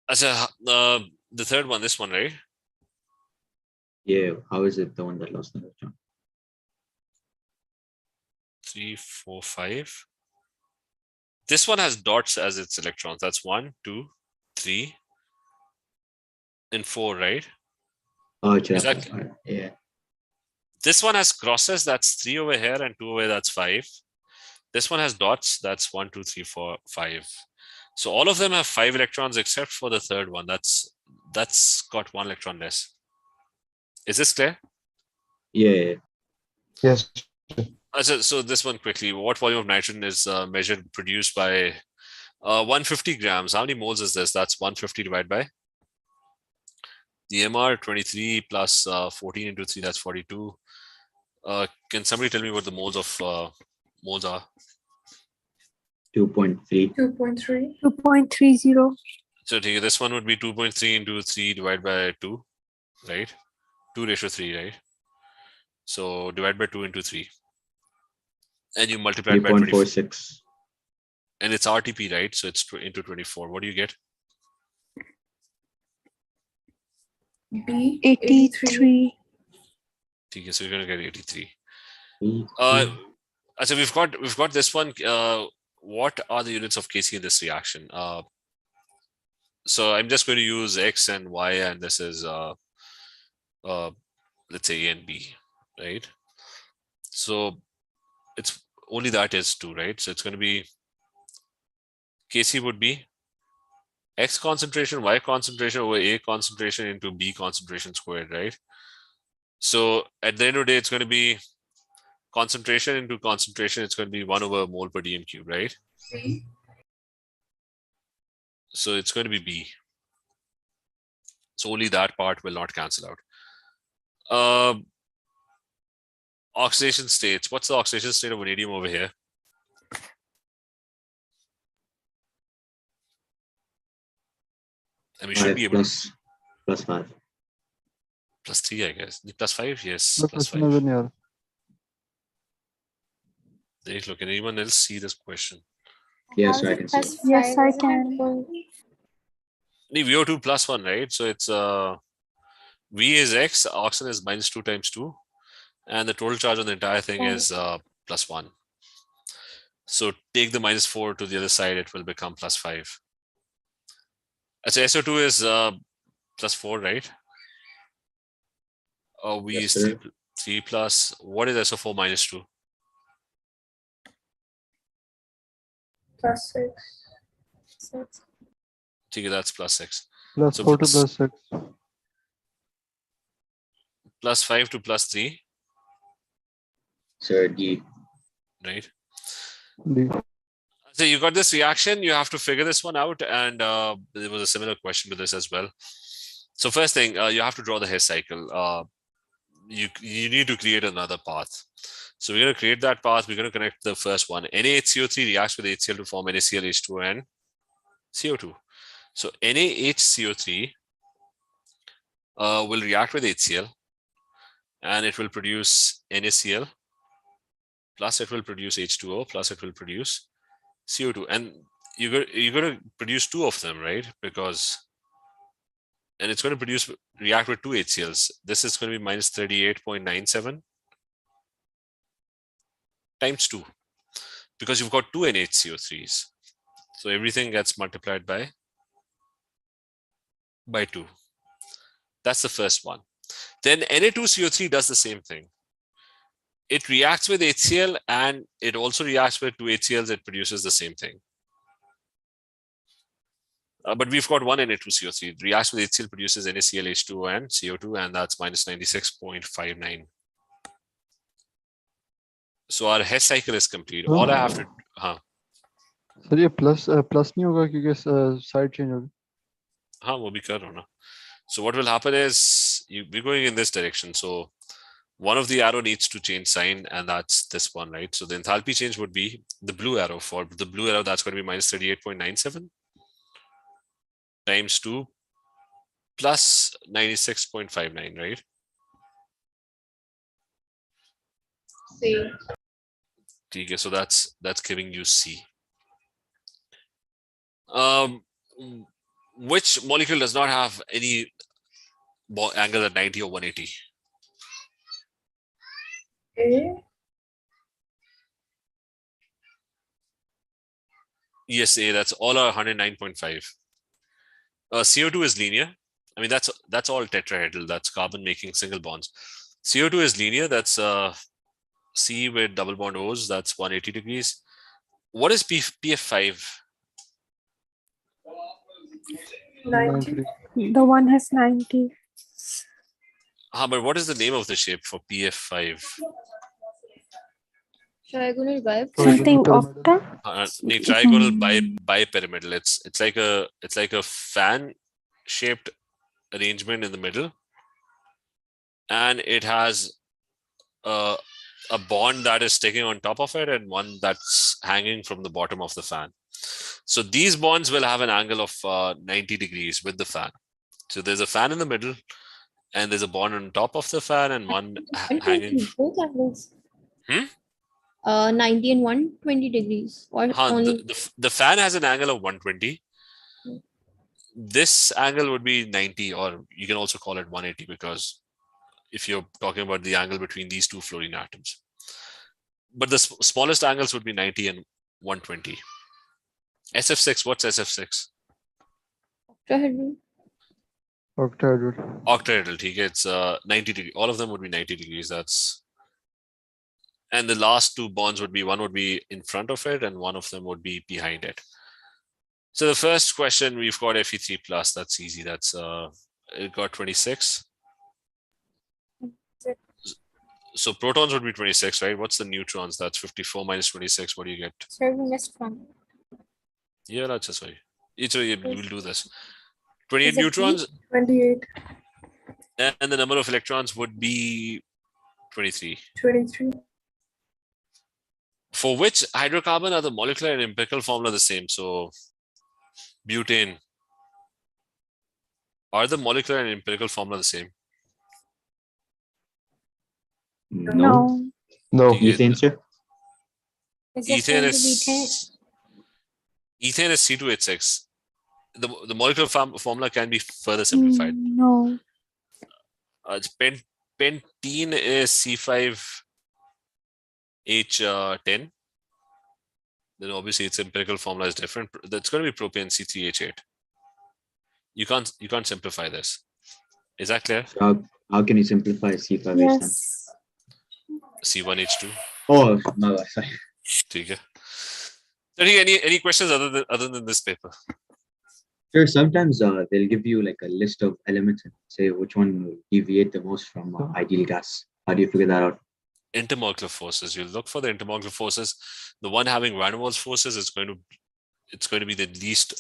The third one, this one, right? Yeah, how is it the one that lost the electron? 3, 4, 5. This one has dots as its electrons. That's 1, 2, 3, and 4, right? Oh, it's Exactly. alright, yeah. This one has crosses. That's 3 over here and 2 over here. That's 5. This one has dots. That's 1, 2, 3, 4, 5. So all of them have 5 electrons except for the third one. That's got 1 electron less. Is this clear? Yeah. Yes. So this one quickly. What volume of nitrogen is measured produced by 150 grams? How many moles is this? That's 150 divided by the MR 23 plus 14 into 3. That's 42. Can somebody tell me what the moles of moles are? 2.3. 2.3. 2.30. So this one would be 2.3 into 3 divided by 2, right? 2:3, right? So divide by 2 into 3. And you multiply it by 24. 3.46. And it's RTP, right? So it's into 24. What do you get? B. 83. Okay, so you're gonna get 83. Mm. So we've got this one. What are the units of Kc in this reaction? So I'm just going to use X and Y, and this is let's say A and B, right? So it's only that is 2, right? So it's going to be Kc would be X concentration, Y concentration over A concentration into B concentration squared, right? So at the end of the day, it's going to be concentration into concentration. It's going to be 1 over mole per dm cube, right? B. So it's going to be B. So only that part will not cancel out. Oxidation states. What's the oxidation state of vanadium over here? And we should be able to plus 5. plus 3, I guess. Plus 5, yes. The Plus question 5. is in here. Look, can anyone else see this question? Yeah, How so is I it can see. plus Yes, 5? I Isn't it can. full? VO2 plus 1, right? So it's V is X, oxygen is minus 2 times 2, and the total charge on the entire thing Right. is plus 1. So take the minus 4 to the other side, it will become plus 5. So SO2 is plus 4, right? V Yes, is sir. 3 plus. What is SO4 minus 2? Plus 6. 6. Okay, that's plus 6. Plus So 4 to plus 6. plus 5 to plus 3, So D. right? D. So you got this reaction, you have to figure this one out, and there was a similar question to this as well. So first thing, you have to draw the Hess cycle. You need to create another path. So we're going to create that path. We're going to connect the first one. NaHCO3 reacts with HCl to form NaCl, H2O, and CO2. So NaHCO3 will react with HCl, and it will produce NaCl, plus it will produce H2O, plus it will produce CO2. And you're going to produce 2 of them, right? And it's going to react with 2 HCls. This is going to be minus 38.97 times 2, because you've got 2 NaHCO3s. So everything gets multiplied by 2. That's the first one. Then Na2CO3 does the same thing. It reacts with HCl, and it also reacts with 2 HCls. It produces the same thing. But we've got one Na2CO3. It reacts with HCl, produces NaCl, H2O, and CO2, and that's minus 96.59. So our Hess cycle is complete. All I have to, sir ये plus नहीं होगा क्योंकि side change होगी. हाँ वो भी कर रहा हूँ ना. So what will happen is we're going in this direction. So one of the arrow needs to change sign, and that's this one, right? So the enthalpy change would be the blue arrow. For the blue arrow, that's going to be minus 38.97 times 2 plus 96.59, right? C. Okay, so that's giving you C. Which molecule does not have any angle at 90 or 180? A. Yes, A. That's all are 109.5. CO2 is linear. I mean, that's all tetrahedral. That's carbon making single bonds. CO2 is linear. That's C with double bond O's. That's 180 degrees. What is PF5? 90. The one has 90. But what is the name of the shape for PF5? Trigonal bipolar. Something octa? Trigonal bipyramidal. It's like a fan shaped arrangement in the middle, and it has a bond that is sticking on top of it and one that's hanging from the bottom of the fan. So these bonds will have an angle of 90 degrees with the fan. So there's a fan in the middle, and there's a bond on top of the fan and one hanging. Both angles. 90 and 120 degrees. Or only The fan has an angle of 120. This angle would be 90, or you can also call it 180, because if you're talking about the angle between these two fluorine atoms. But the smallest angles would be 90 and 120. SF6, what's SF6? octahedral. Octahedral. Octahedral, it's 90 degrees. All of them would be 90 degrees. And the last two bonds would be, one would be in front of it and one of them would be behind it. So the first question, we've got Fe3 plus. That's easy. That's it got 26. So protons would be 26, right? What's the neutrons? That's 54 minus 26. What do you get? Sir, we missed one. Yeah, that's just right. We'll do this. 28 Is it neutrons, 28. and the number of electrons would be 23. 23. For which hydrocarbon are the molecular and empirical formula the same? So butane. Are the molecular and empirical formula the same? No. No. Okay. Ethane, sir? Is it Ethane going to be 10? is ethane is C2H6. The molecular formula can be further simplified. No. Pentene is C5H10. Then obviously its empirical formula is different. That's going to be propane C3H8. You can't simplify this. Is that clear? So how can you simplify C5H10? Yes. C1H2. Oh, no, sorry. Okay. Any questions other than this paper? Sure. Sometimes they'll give you like a list of elements and say which one will deviate the most from ideal gas. How do you figure that out? Intermolecular forces. You look for the intermolecular forces. The one having van der Waals forces is going to be the least.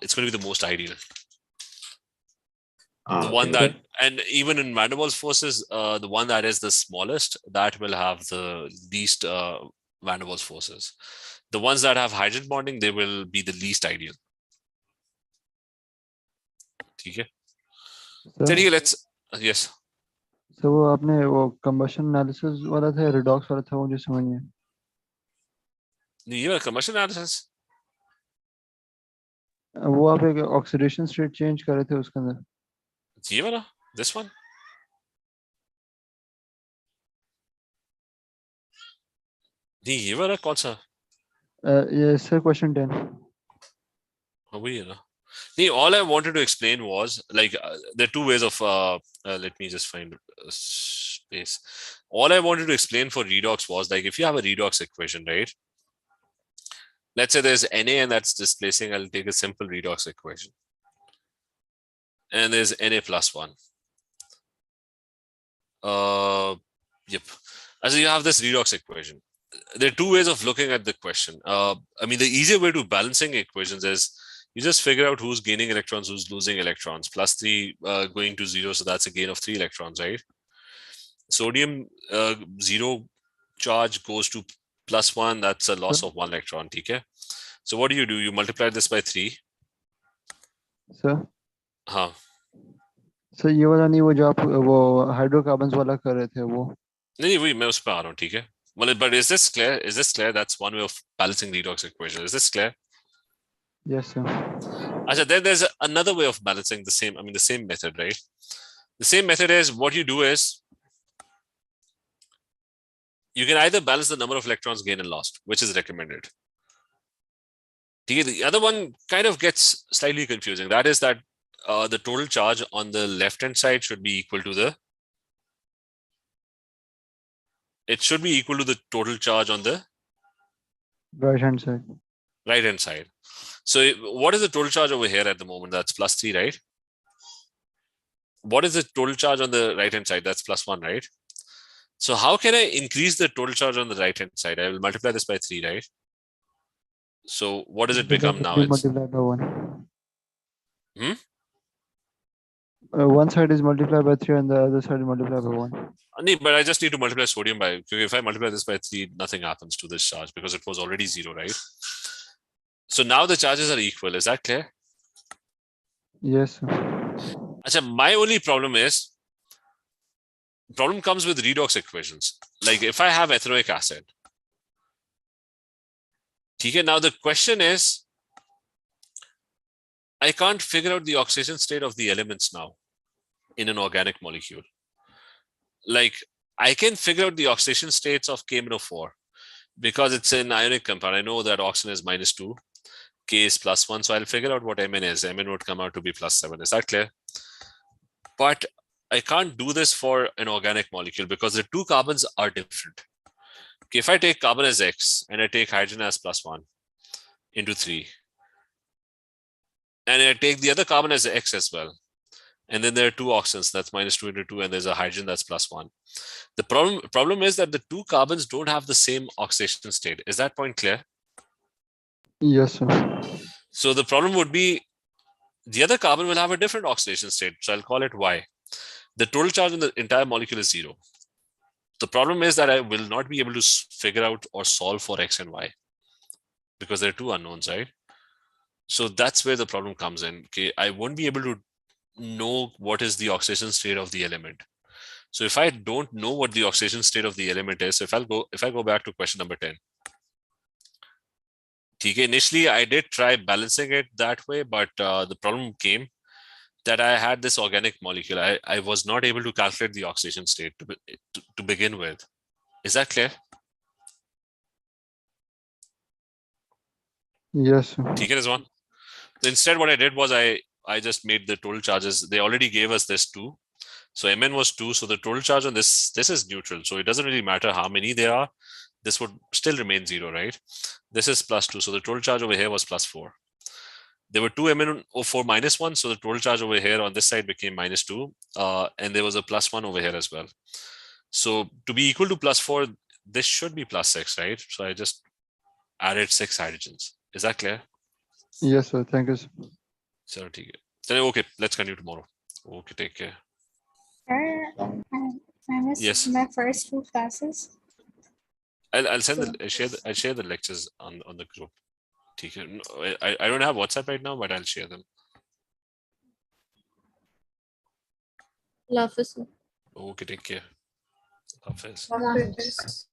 It's going to be the most ideal. The one that, and even in van der Waals forces, the one that is the smallest, that will have the least van der Waals forces. The ones that have hydrogen bonding, they will be the least ideal. Okay. चलिए, let's yes. So वो आपने वो combustion analysis वाला था, redox वाला था, वो जो समझ में? ये वाला combustion analysis. वो आप एक oxidation state change कर रहे थे उसके अंदर. ये वाला, this one. नहीं ये वाला कौन सा? Yes, sir, question 10. वही है ना. All I wanted to explain was like there are two ways of let me just find space. All I wanted to explain for redox was like if you have a redox equation, right? Let's say there's Na and that's displacing. I'll take a simple redox equation. And there's Na plus 1. Yep. As you have this redox equation. There are two ways of looking at the question. I mean, the easier way to balancing equations is you just figure out who's gaining electrons, who's losing electrons. Plus 3 going to 0, so that's a gain of 3 electrons, right? Sodium 0 charge goes to plus 1, that's a loss of 1 electron, okay? So what do? You multiply this by 3. Sir? हाँ. So ये वाला नहीं, वो जो आप वो hydrocarbons वाला कर रहे थे वो? नहीं वही मैं उस पर आ रहा हूँ, ठीक है? Well, but is this clear? Is this clear? That's one way of balancing redox equation. Is this clear? Yes, sir. Achha, then there's another way of balancing the same method, right? The same method is what you do is you can either balance the number of electrons gained and lost, which is recommended. The other one kind of gets slightly confusing. That is that the total charge on the left-hand side should be equal to the total charge on the Right-hand side. Right-hand side. So what is the total charge over here at the moment? That's plus 3, right? What is the total charge on the right-hand side? That's plus 1, right? So how can I increase the total charge on the right-hand side? I will multiply this by 3, right? So what does it become now? Multiplied by 1. One side is multiplied by 3 and the other side is multiplied by 1. But I just need to multiply sodium by, if I multiply this by 3, nothing happens to this charge because it was already 0, right? So now the charges are equal. Is that clear? Yes, sir. Achha, my only problem comes with redox equations. Like if I have ethanoic acid. Okay, now the question is, I can't figure out the oxidation state of the elements now in an organic molecule. Like I can figure out the oxidation states of KMNO4 because it's an ionic compound. I know that oxygen is -2, K is +1. So I'll figure out what Mn is. Mn would come out to be +7. Is that clear? But I can't do this for an organic molecule because the two carbons are different. Okay, if I take carbon as X and I take hydrogen as +1 into 3, and I take the other carbon as X as well, and then there are two oxygens, that's -2 into 2, and there's a hydrogen that's +1. The problem is that the two carbons don't have the same oxidation state. Is that point clear? Yes, sir. So the problem would be the other carbon will have a different oxidation state. So I'll call it Y. The total charge on the entire molecule is 0. The problem is that I will not be able to figure out or solve for X and Y because there are two unknowns, right? So that's where the problem comes in. Okay, I won't be able to know what is the oxidation state of the element. So if I don't know what the oxidation state of the element is, if I go back to question number 10. Okay, initially I did try balancing it that way, but the problem came that I had this organic molecule. I was not able to calculate the oxidation state to begin with. Is that clear? Yes, sir. Okay, this one. So instead, what I did was I just made the total charges. They already gave us this 2. So Mn was 2. So the total charge on this is neutral. So it doesn't really matter how many there are. This would still remain 0, right? This is +2. So the total charge over here was +4. There were 2 MnO4 -1. So the total charge over here on this side became -2. And there was a +1 over here as well. So to be equal to +4, this should be +6, right? So I just added 6 hydrogens. Is that clear? Yes, sir. Thank you, sir. So, okay, let's continue tomorrow. Okay, take care. I missed Yes. my first 2 classes. I'll send I'll share the lectures on the group. Okay. No, I don't have WhatsApp right now, but I'll share them. Love, sir. Okay, take care. Hafiz. Hafiz.